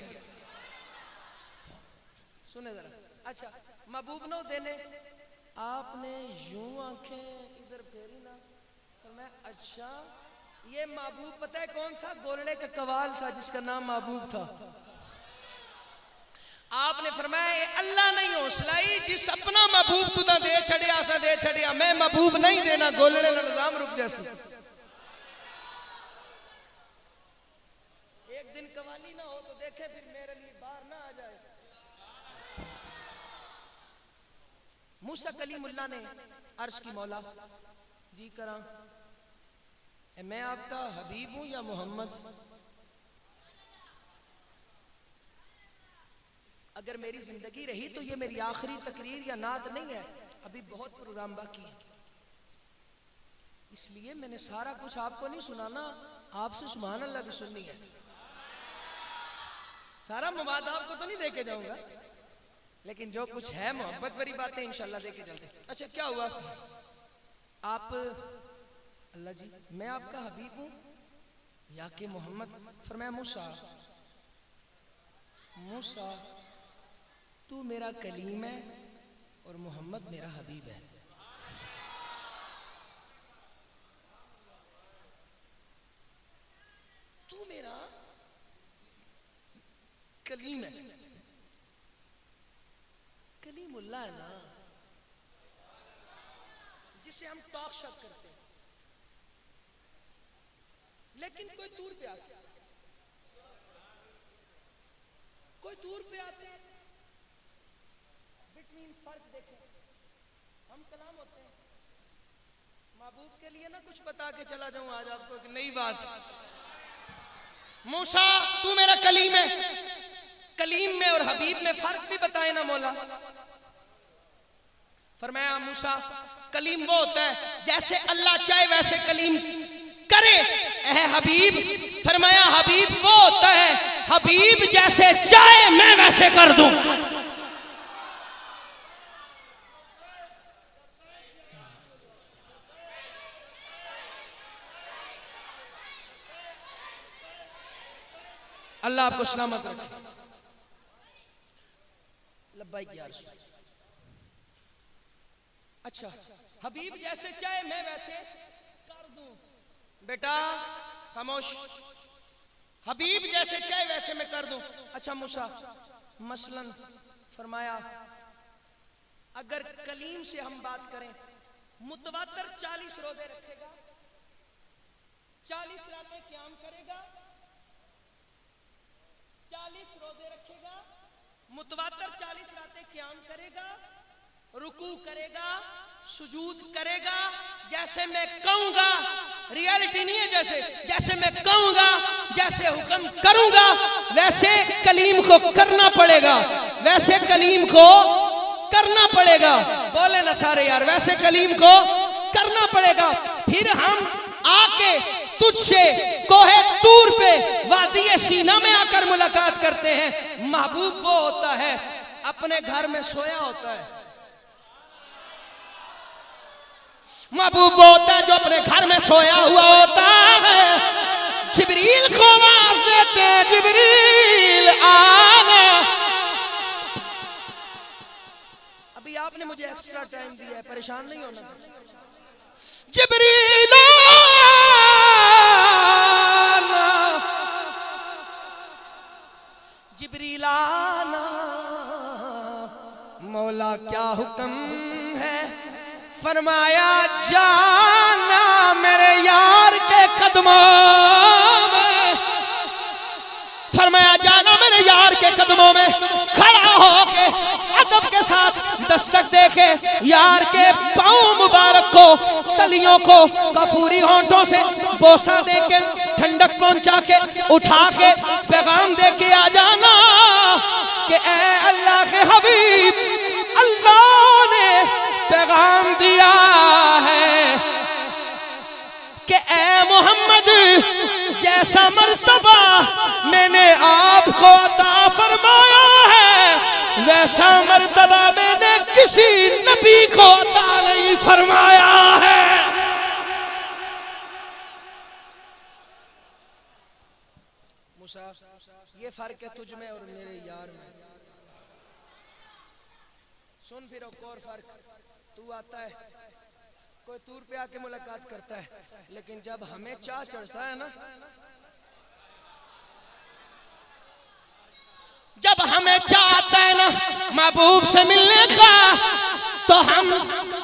सुने जरा, अच्छा महबूब न देने, आपने यूं आंखें इधर फेरी ना, तो मैं अच्छा ये महबूब पता है कौन था? गोलड़े का कवाल था जिसका नाम महबूब था। आपने फरमाया ये अल्लाह नहीं हौसलाई जिस अपना महबूब तुदा दे छड़िया सा दे छड़िया, मैं महबूब नहीं देना, गोलड़े का निजाम रुक जैसे। एक दिन कवाली ना हो तो देखे फिर मेरे लिए बाहर ना आ जाए। मूसा कलीमुल्लाह ने अर्ज की, मौला जी करा मैं आपका हबीब हूं या मोहम्मद? अगर मेरी जिंदगी रही तो ये मेरी आखिरी तकरीर या नात नहीं है, अभी बहुत प्रोग्राम बाकी है, इसलिए मैंने सारा कुछ आपको नहीं सुनाना, आपसे सुभान अल्लाह भी सुननी है। सारा मवाद आपको तो नहीं देके जाऊंगा, लेकिन जो कुछ है मोहब्बत भरी बातें इंशाल्लाह देके चलते। अच्छा क्या हुआ? आप अल्लाह जी मैं आपका हबीब हूं या कि मोहम्मद? फरमाया मूसा, मूसा तू मेरा कलीम है और मोहम्मद मेरा हबीब है। तू मेरा कलीम है, कलीमुल्लाह है ना, जिसे हम टॉक शॉक करते हैं, लेकिन कोई दूर पे आते, कोई दूर पे आते बिटवीन फर्क देखें, हम कलाम होते हैं। महबूब के लिए ना कुछ बता के चला जाऊं आज आपको एक नई बात। मूसा तू मेरा कलीम है, कलीम में और हबीब में फर्क भी बताए ना मौला। फरमाया मूसा कलीम वो होता है जैसे अल्लाह चाहे वैसे कलीम करे, है हबीब फरमाया हबीब वो होता है हबीब जैसे चाहे मैं वैसे कर दूं। अल्लाह आपको सलामत रखे। लब्बाइक या रसूल। अच्छा हबीब जैसे चाहे मैं वैसे कर दूं। बेटा खामोश, हबीब जैसे चाहे वैसे मैं कर दूं। अच्छा मूसा मसलन फरमाया अगर कलीम से हम बात करें, मुतवातर 40 रोजे रखेगा, 40 रातें क़याम करेगा, 40 रोजे रखेगा, मुतवातर 40 रातें क़याम करेगा, रुकू करेगा, सुजूद करेगा जैसे मैं कहूंगा, रियलिटी नहीं है, जैसे मैं कहूंगा, जैसे हुक्म करूंगा वैसे कलीम को करना पड़ेगा, वैसे कलीम को करना पड़ेगा। बोले ना सारे यार, वैसे कलीम को करना पड़ेगा। फिर हम आके तुझसे कोहे तूर पे वादी सीना में आकर मुलाकात करते हैं। महबूब वो होता है अपने घर में सोया होता है, महबूब वो होता है जो अपने घर में सोया हुआ होता है। जिब्रील को आवाज देते हैं, जिब्रील आना। अभी आपने मुझे एक्स्ट्रा टाइम दिया है, परेशान नहीं होना। जिब्रील आना, जिब्रील आना, मौला क्या हुक्म है, फरमाया जाना मेरे यार के कदमों में, फरमाया जाना मेरे यार के कदमों में। खड़ा होके अदब के साथ दस्तक देके यार के पांव मुबारक को, तलियों को कपूरी होंठों से बोसा देके, ठंडक पहुंचा के, उठा के पैगाम देके आ जाना कि ऐ अल्लाह के हबीब, अल्लाह ने पैगाम दिया है कि ऐ मोहम्मद, जैसा मर्तबा मैंने आपको अता फरमाया है वैसा मर्तबा मैंने किसी नबी को अता नहीं फरमाया है। मूसा, ये फर्क है तुझ में और मेरे यार में। सुन फिर एक और फर्क, तू आता है कोई तूर पे आके मुलाकात करता है, लेकिन जब हमें चाह चढ़ता है ना, जब हमें चाहता है ना महबूब से मिलने का, तो हम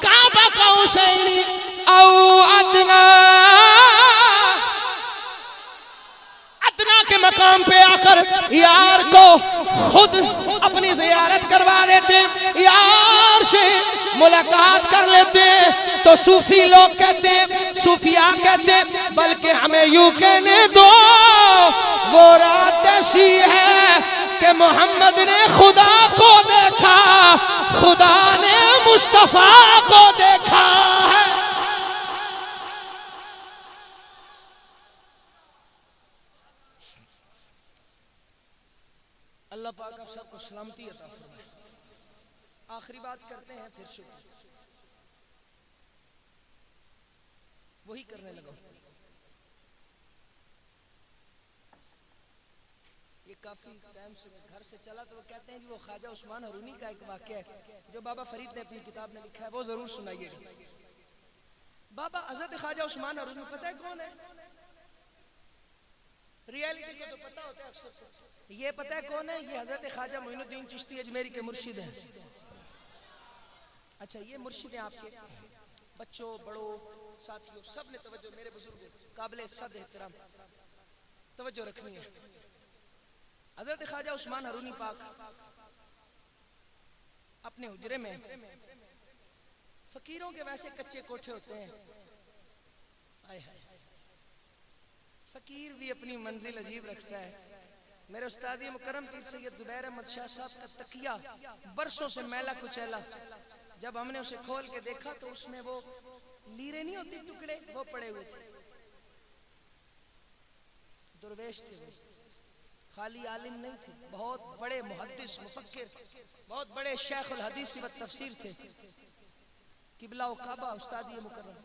काबा कौसैनी औ अदना, अदना के मकाम पे आकर यार को खुद अपनी ज़ियारत करवा देते, यार से मुलाकात कर लेते। तो सूफी लोग कहते, सूफिया कहते, बल्कि हमें यूं कहने दो, वो रात ऐसी है कि मोहम्मद ने खुदा को देखा, खुदा ने मुस्तफा को देखा है। अल्लाह पाक आप सबको सलामती अता फरमाए। आखिरी बात करते हैं, फिर शुक्र वही करने लगा। ये काफी टाइम से घर से चला, तो वो कहते हैं जी वो ख्वाजा उस्मान हरूनी का एक वाक़या है जो बाबा फरीद ने अपनी किताब में लिखा है, वो जरूर सुनाइएगा। बाबा हजरत ख्वाजा उस्मान हरूनी पता है कौन है? रियलिटी को तो पता होता है अक्सर, ये पता है कौन है? ये हजरत ख्वाजा मोइनुद्दीन चिश्ती अजमेरी के मुर्शिद हैं। अच्छा, ये मुर्शिद हैं आपके। बच्चों, बड़ों, साथियों, सब ने तवज्जो, मेरे बुजुर्गों, काबिल सद एहतराम तवज्जो रखनी है। हजरत ख्वाजा उस्मान हरूनी पाक अपने हुजरे में, फकीरों के वैसे कच्चे कोठे होते हैं, आए हाय, फकीर भी अपनी मंजिल अजीब रखता है। मेरे उस्ताद मुकर्रम पीर सैयद जुबैर अहमद शाह साहब का तकिया बरसों से मैला कुचैला, जब हमने उसे खोल के देखा तो उसमें वो लीरे नहीं होती, टुकड़े, वो पड़े हुए थे। दुर्वेश थे, खाली आलिम नहीं थे, बहुत बड़े मुहद्दिस, मुफक्किर, बहुत बड़े शेखुल हदीस व तफसीर थे। किबला व काबा उस्ताद मुकर्रम।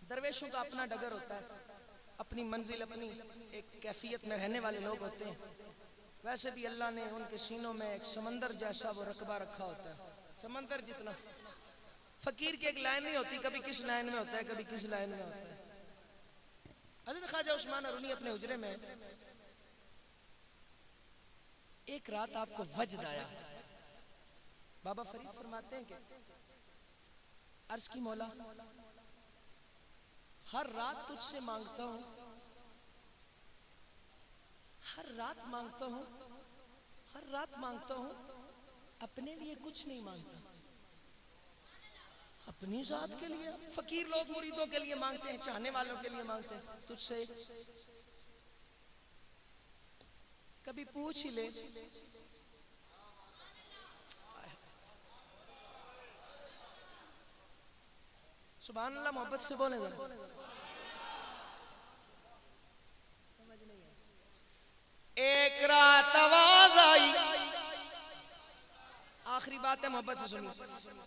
दरवेशों का अपना डगर होता है, अपनी मंजिल, अपनी एक कैफियत में रहने वाले लोग होते हैं। वैसे भी अल्लाह ने उनके सीनों में एक समंदर जैसा वो रकबा रखा होता है, समंदर जितना। फकीर की एक लाइन नहीं होती, कभी किस लाइन में होता है, कभी किस लाइन में होता है। हज़रत ख्वाजा उस्मान हरूनी अपने हुजरे में एक रात आपको वजद आया। बाबा फरीद फरमाते हैं कि अर्ज की मौला, हर रात तुझसे मांगता हूं, हर रात मांगता हूं, हर रात मांगता हूं, अपने लिए कुछ नहीं मांगता। अपनी जात के लिए। फकीर लोग मुरीदों के लिए मांगते हैं, चाहने वालों के लिए मांगते हैं। तुझसे कभी पूछ ही ले, सुभान अल्लाह, मोहब्बत से बोले जरा। एक रात आवाज आई, आखिरी बात है, मोहब्बत से सुनिए।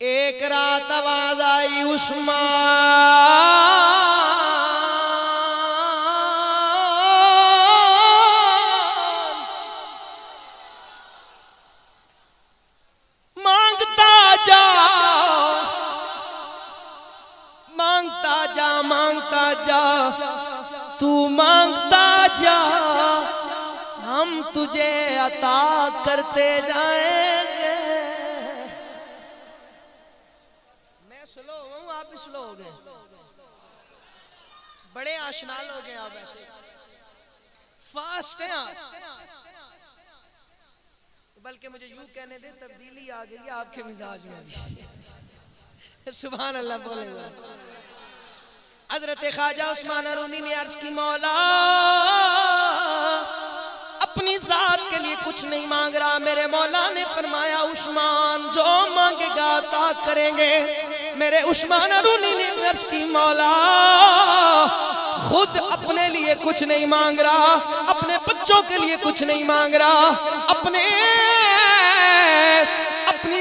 एक रात आवाज आई, उस्मान मांगता जा, मांगता जा, मांगता जा, तू मांगता जा, हम तुझे अता करते जाएंगे। मैं स्लो हूं, आप भी स्लो हो गए, बड़े आशना लोग हैं आप, ऐसे फास्ट हैं आप। बल्कि मुझे यूं कहने दे, तब्दीली आ गई है आपके मिजाज में भी। सुभान अल्लाह बोलेगा। हजरत ख्वाजा उस्मान अरूनी ने अर्ज की, मौला अपनी जात के लिए कुछ नहीं मांग रहा। मेरे मौला ने फरमाया, उस्मान जो मांगेगा अता करेंगे। मेरे उस्मान अरूनी ने अर्ज की, मौला खुद अपने लिए कुछ नहीं मांग रहा, अपने बच्चों के लिए कुछ नहीं मांग रहा, अपनी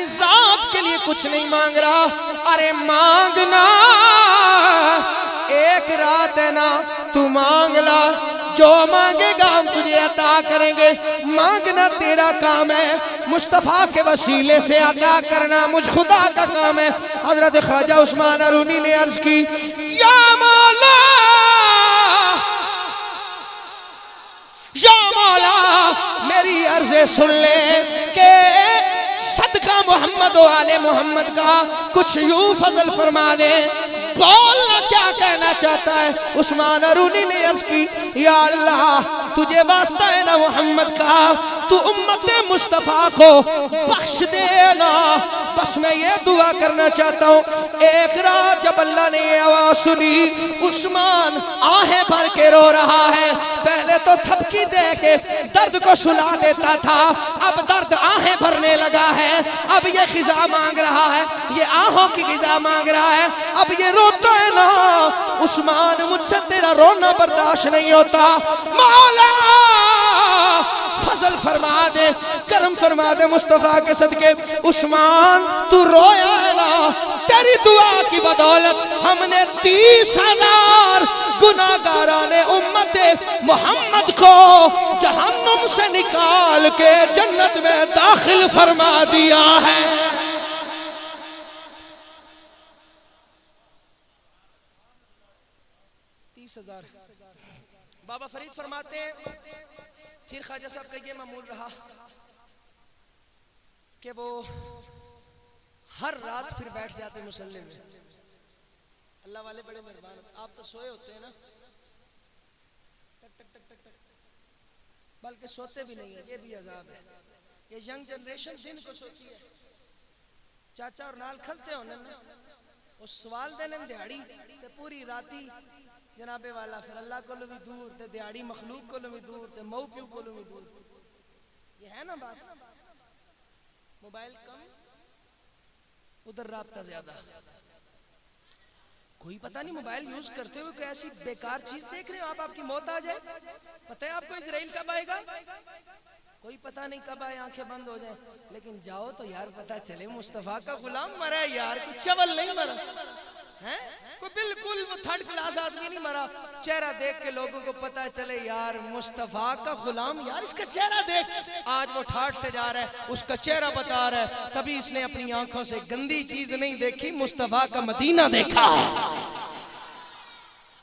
जात के लिए कुछ नहीं मांग रहा। अरे मांगना, एक रात है ना, तू मांग ला, जो मांगेगा हम तुझे अता करेंगे। मांगना तेरा काम है, मुस्तफा के वसीले से अता करना मुझ खुदा का काम है। हजरत ख्वाजा उस्मान अरूनी ने अर्ज की, या मौला, या मौला, मेरी अर्ज़े सुन ले के सदका मोहम्मद व आले मोहम्मद का कुछ यूं फजल फरमा दे। बोलना क्या कहना चाहता है। उस्मान अरूनी ने अर्ज की, या अल्लाह तुझे वास्ता है ना मोहम्मद का, तू उम्मत मुस्तफा को बख्श देना। बस मैं ये दुआ करना चाहता हूँ। एक रात जब अल्लाह ने ये आवाज सुनी, उस्मान आहें भर के रो रहा है। पहले तो थपकी दे के दर्द को सुला देता था, अब दर्द आहें भरने लगा है। अब ये खिजा मांग रहा है, ये आहों की खिजा मांग रहा है। अब ये रोता है ना, उस्मान मुझसे तेरा रोना बर्दाश्त नहीं होता, मौला फजल फरमा दे, करम फरमा दे मुस्तफा के सदके। उस्मान तू रोया है ना, तेरी दुआ की बदौलत हमने 30,000 गुनाहगाराने उम्मते मोहम्मद को जहन्नुम से निकाल के जन्नत में दाखिल फरमा दिया है। 30,000। बाबा फरीद फरमाते हैं, फिर ख्वाजा साहब का ये मामूल रहा कि वो हर रात फिर बैठ जाते मुसल्ले में। अल्लाह वाले बड़े मेहरबान, आप तो सोए होते हैं ना, टक टक टक टक टक, बल्कि सोते भी नहीं है, ये भी अजाब है। ये यंग जनरेशन दिन को सोती है। चाचा और नाल खलते हो ना, उस सवाल देने दिहाड़ी ते पूरी राती जनाबे वाला, फिर अल्लाह को भी दूर ते दिहाड़ी मखलूक को भी दूर ते मऊ प्यू को भी दूर। ये है ना बात। मोबाइल कम, उधर राब्ता ज्यादा। कोई पता नहीं मोबाइल यूज करते हुए कोई ऐसी बेकार चीज देख रहे हो आप, आपकी मौत आ जाए। पता है आपको इजराइल कब आएगा, कोई पता नहीं कब आए, आंखें बंद हो जाए। लेकिन जाओ तो यार पता चले मुस्तफा का गुलाम मरा है यार, कोई चवल नहीं मरा है, कोई बिल्कुल वो थर्ड क्लास आदमी नहीं मरा। चेहरा देख के लोगों को पता चले यार मुस्तफा का गुलाम, यार इसका चेहरा देख, आज वो ठाठ से जा रहा है, उसका चेहरा बता रहा है। कभी इसने अपनी आंखों से गंदी चीज नहीं देखी, मुस्तफा का मदीना देखा है।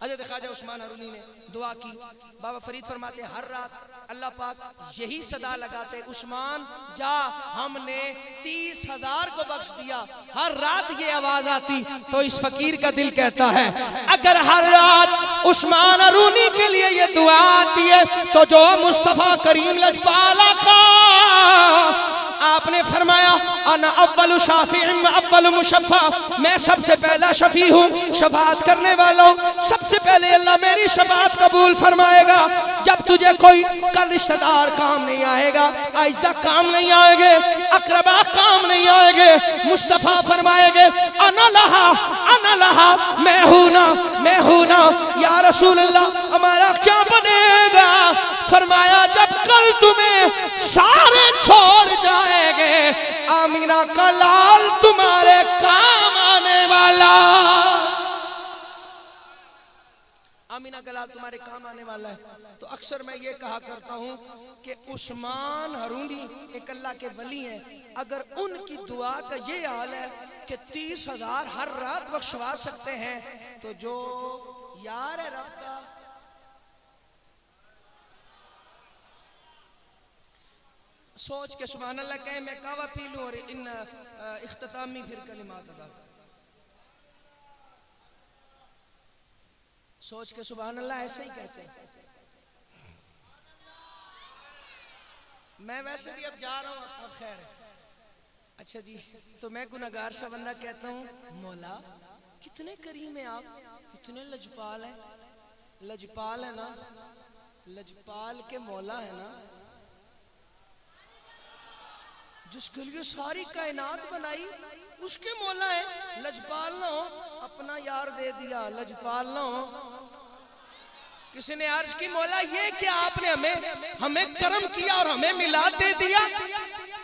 हज़रत ख्वाजा उस्मान अरूनी ने दुआ की। बाबा फरीद फरमाते, हर रात अल्लाह पाक यही सदा लगाते, उस्मान जा, हमने 30,000 को बख्श दिया। हर रात ये आवाज आती तो इस फकीर का दिल कहता है, अगर हर रात उस्मान अरूनी के लिए ये दुआ आती है तो जो मुस्तफा करीम लजपाला का आपने फरमाया अना अव्वलु शाफिइन व अव्वलु मुशफ़्फ़ा, मैं सबसे पहला शफी हूँ, शफाअत करने वाला हूँ। सबसे पहले अल्लाह मेरी शफाअत कबूल फरमाएगा। जब तुझे कोई कल रिश्तेदार काम नहीं आएगा, आइज़ा काम नहीं आएंगे, अकरबा काम नहीं आएंगे, मुस्तफ़ा फरमाएंगे अना लहा, मैं हूँ ना या रसूल अल्लाह, हमारा क्या बनेगा? फरमाया जब कल तुम्हें सारे छोड़ जाएंगे, आमीना का लाल तुम्हारे काम आने वाला, आमीना का लाल तुम्हारे काम आने वाला है। तो अक्सर मैं ये कहा करता हूँ कि उस्मान हारूनी एक अल्लाह के वली हैं, अगर उनकी दुआ का ये हाल है कि 30,000 हर रात बख्शवा सकते हैं, तो जो यार है रब का, सोच के सुभान अल्लाह कहे मैं कावा पी लूं और इन इख्तितामी फिर कलिमात अदा कर, सोच के सुभान अल्लाह ऐसे ही कहते हैं। मैं वैसे भी अब जा रहा हूँ, अब खैर है। अच्छा जी, तो मैं गुनहगार सा बंदा कहता हूँ मौला कितने करीम है आप, कितने लजपाल हैं, लजपाल है ना, लजपाल के मौला है ना, जिसके लिए सारी कायनात बनाई उसके मौला है। लजपाल ना हो, अपना यार दे दिया, लजपाल ना हो। किसी ने अर्ज की मौला ये क्या आपने हमें करम किया और हमें मिलाद दे दिया।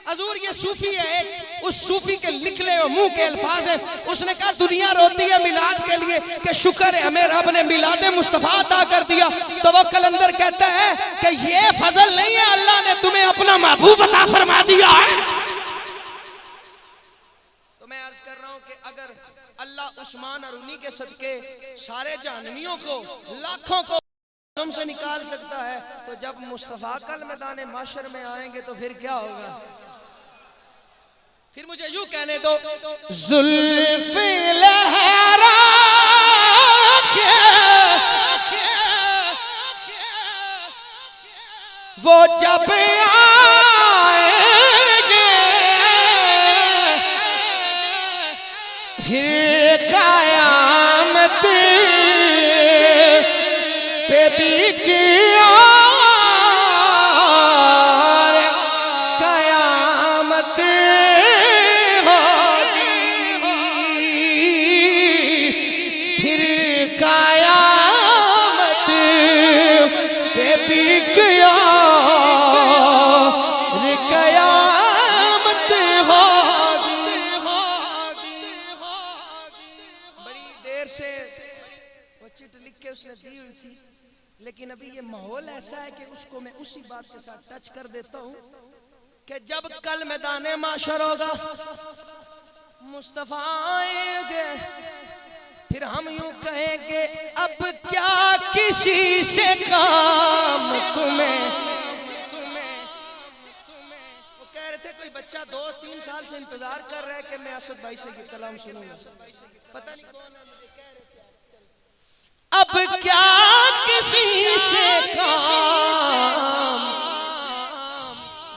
हजूर ये सूफी है, उस सूफी के निकले मुंह के अल्फाज है, उसने कहा दुनिया रोती है मिलाद के लिए कि शुक्र है हमें रब ने मिलाद मुस्तफा अता कर दिया। तो वो कलंदर कहता है कि ये फजल नहीं है, अल्लाह ने तुम्हें अपना महबूब अता फरमा दिया है। तो मैं अर्ज कर रहा हूं कि अगर अल्लाह उस्मान हारूनी के सदके सारे जहन्नमियों को, लाखों को से निकाल सकता है, तो जब मुस्तफा कल मैदान माशर में आएंगे तो फिर क्या होगा? फिर मुझे यूं कहने दो, जुल्फ़े लहरा के वो जब आएंगे फिर क़यामत पे भी किया क़यामत होगी, फिर क़यामत पे भी किया क़यामत होगी। बड़ी देर से वो चिट लिख के उसने दी हुई थी, लेकिन अभी ये माहौल ऐसा है कि उसको मैं उसी बात के साथ टच कर देता हूं कि जब कल मैदान माशर होगा, मुस्तफा आएंगे, फिर हम यूं कहेंगे अब क्या किसी से काम तुम्हें। वो कह रहे थे कोई बच्चा 2-3 साल से इंतजार कर रहा है कि मैं असद भाई से ये कलाम सुनूंगा, पता नहीं कौन है, मुझे कह रहे थे अब क्या किसी से काम।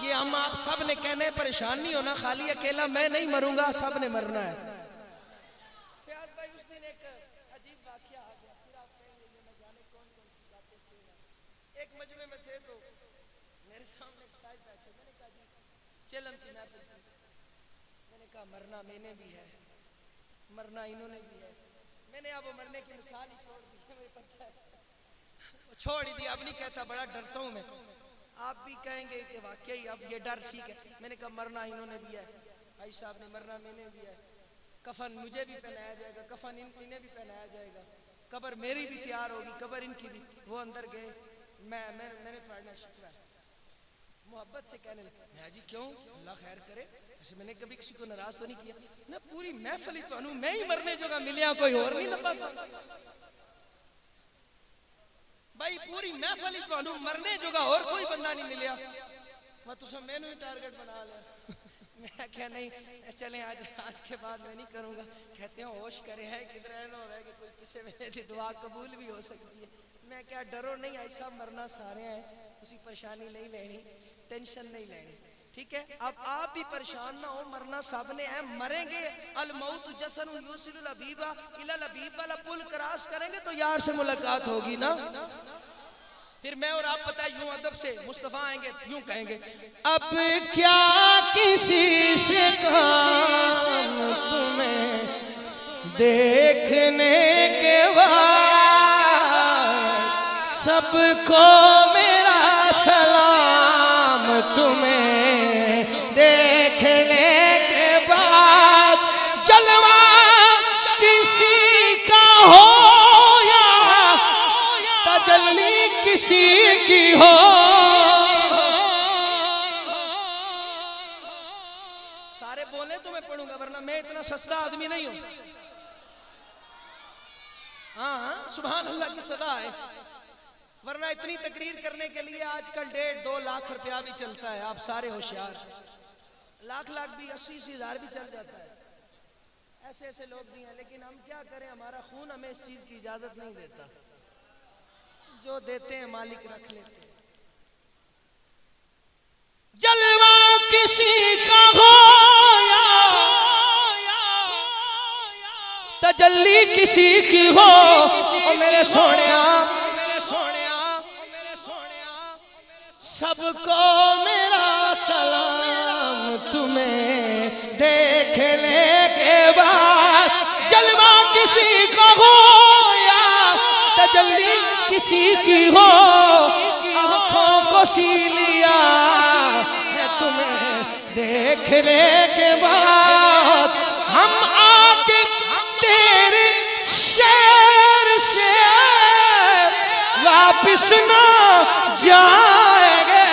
ये हम आप सब ने कहने परेशान नहीं होना, खाली अकेला मैं नहीं मरूंगा, सब ने मरना है। भाई उस दिन एक अजीब वाकया आ गया, फिर आप कहेंगे ये न जाने कौन कौन सी बातें छेड़ा। एक मजमे में थे तो मेरे सामने एक साहिब बैठे, मैंने कहा जी चलम की ना, मैंने कहा मरना मैंने भी है, मरना इन्होंने भी है। मैंने अब मरने की मिसाल ही छोड़ दी, छोड़ ही दिया, अब नहीं कहता, बड़ा डरता हूं मैं। आप भी कहेंगे कि वाकई अब ये डर ठीक है। मैंने कहा मरना इन्होंने भी है, भाई साहब ने मरना मैंने भी है, कफन मुझे भी पहनाया जाएगा, कफन इन्हें भी पहनाया जाएगा, कब्र मेरी भी तैयार होगी, कब्र इनकी भी। वो अंदर गए, मैंने पढ़ना शिकवा है, मोहब्बत से कहने लगे मैं जी क्यों, अल्लाह खैर करे, ऐसे मैंने कभी किसी को नाराज तो नहीं किया ना, पूरी महफिल ही तो मैं ही मरने जोगा मिलिया, कोई और नहीं लगा भाई, पूरी महफिल ही तो मरने जोगा और कोई बंदा नहीं मिलिया, मैं तो मैंने ही टारगेट बना लिया। मैं क्या नहीं, चले आज के बाद मैं नहीं करूंगा। कहते हैं होश करे है किधर है, हो रहा है कि कोई किसी में दुआ कबूल भी हो सकती है। मैं क्या डरो नहीं, ऐसा मरना सारे हैं, किसी परेशानी नहीं लेनी, टेंशन नहीं लेनी। ठीक है, अब आप भी परेशान ना हो, मरना सबने है, मरेंगे। अल मौत जसन युसिलुल हबीबा इला हबीब वाला पुल क्रॉस करेंगे तो यार से मुलाकात होगी ना। फिर मैं और आप पता है यूं अदब से मुस्तफा आएंगे, यूं कहेंगे, अब क्या किसी से काम तुम्हें देखने के बाद, सबको मेरा सलाम तुम्हें देखने के बाद, जलवा किसी का हो या तजल्ली किसी की हो, सारे बोले तो मैं पढ़ूंगा वरना मैं इतना सस्ता आदमी नहीं हूं। हाँ सुभान अल्लाह की सदा है, वरना इतनी तकरीर करने के लिए आजकल 1.5-2 लाख रुपया भी चलता है। आप सारे होशियार, लाख भी 80-80 हजार भी चल जाता है। ऐसे ऐसे लोग भी हैं, लेकिन हम क्या करें, हमारा खून हमें इस चीज की इजाजत नहीं देता। जो देते हैं मालिक रख लेते हैं। जलवा किसी का हो या तजल्ली किसी की हो, ओ मेरे सोनिया सबको मेरा सलाम तुम्हें देखने के बाद, जलवा किसी का हो या तजल्ली किसी की हो, आँखों को सी लिया है तुम्हें देखने के बाद, हम आके तेरे शहर से वापिस ना जाएंगे।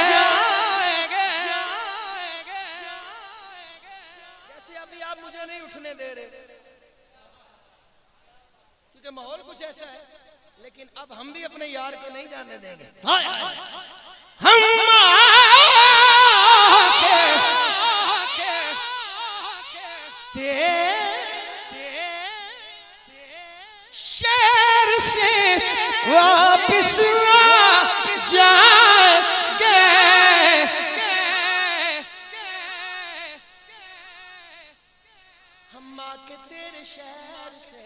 जैसे अभी आप मुझे नहीं उठने दे रहे क्योंकि माहौल कुछ ऐसा है, लेकिन अब हम भी अपने यार को नहीं जाने देंगे। हम शहर से वापिस ना जाएंगे, हम आके तेरे शहर से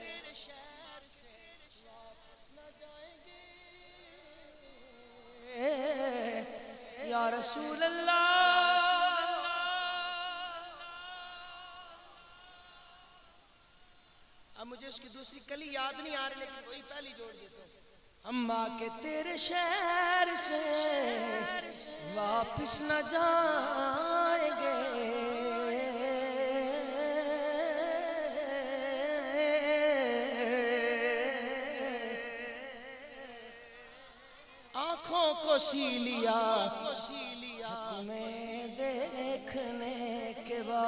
वापिस ना जाएंगे या रसूल अल्लाह। अब मुझे उसकी दूसरी कली याद नहीं आ रही, लेकिन वही पहली जोड़ देता हूँ। हम आके तेरे शहर से वापिस न जाएंगे, आंखों को सी लिया तुम्हें देखने के बाद।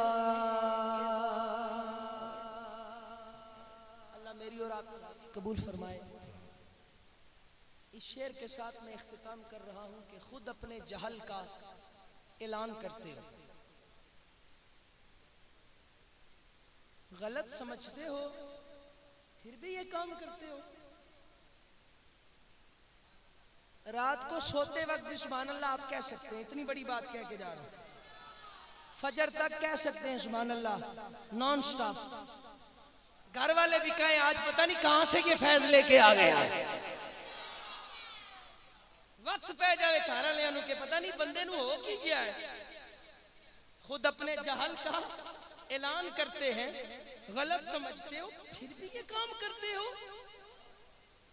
अल्लाह मेरी और आपको कबूल फरमाए। इस शेर के साथ मैं इख्तिताम कर रहा हूं कि खुद अपने जहल का ऐलान करते हो, गलत समझते हो, फिर भी ये काम करते हो। रात को सोते वक्त भी सुभान अल्लाह आप कह सकते हैं, इतनी बड़ी बात कह के जा रहा हूं। फजर तक कह सकते हैं सुभान अल्लाह नॉन स्टॉप। घर वाले भी कहें आज पता नहीं कहां से ये फैज लेके आ गया, वक्त पै जाए घर वाले के पता नहीं बंदे नु हो की गया है। खुद अपने जहल का ऐलान करते हैं, गलत समझते हो, फिर भी ये काम करते हो।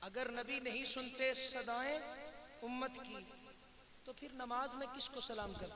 अगर नबी नहीं सुनते सदाएं उम्मत की, तो फिर नमाज में किसको सलाम करते?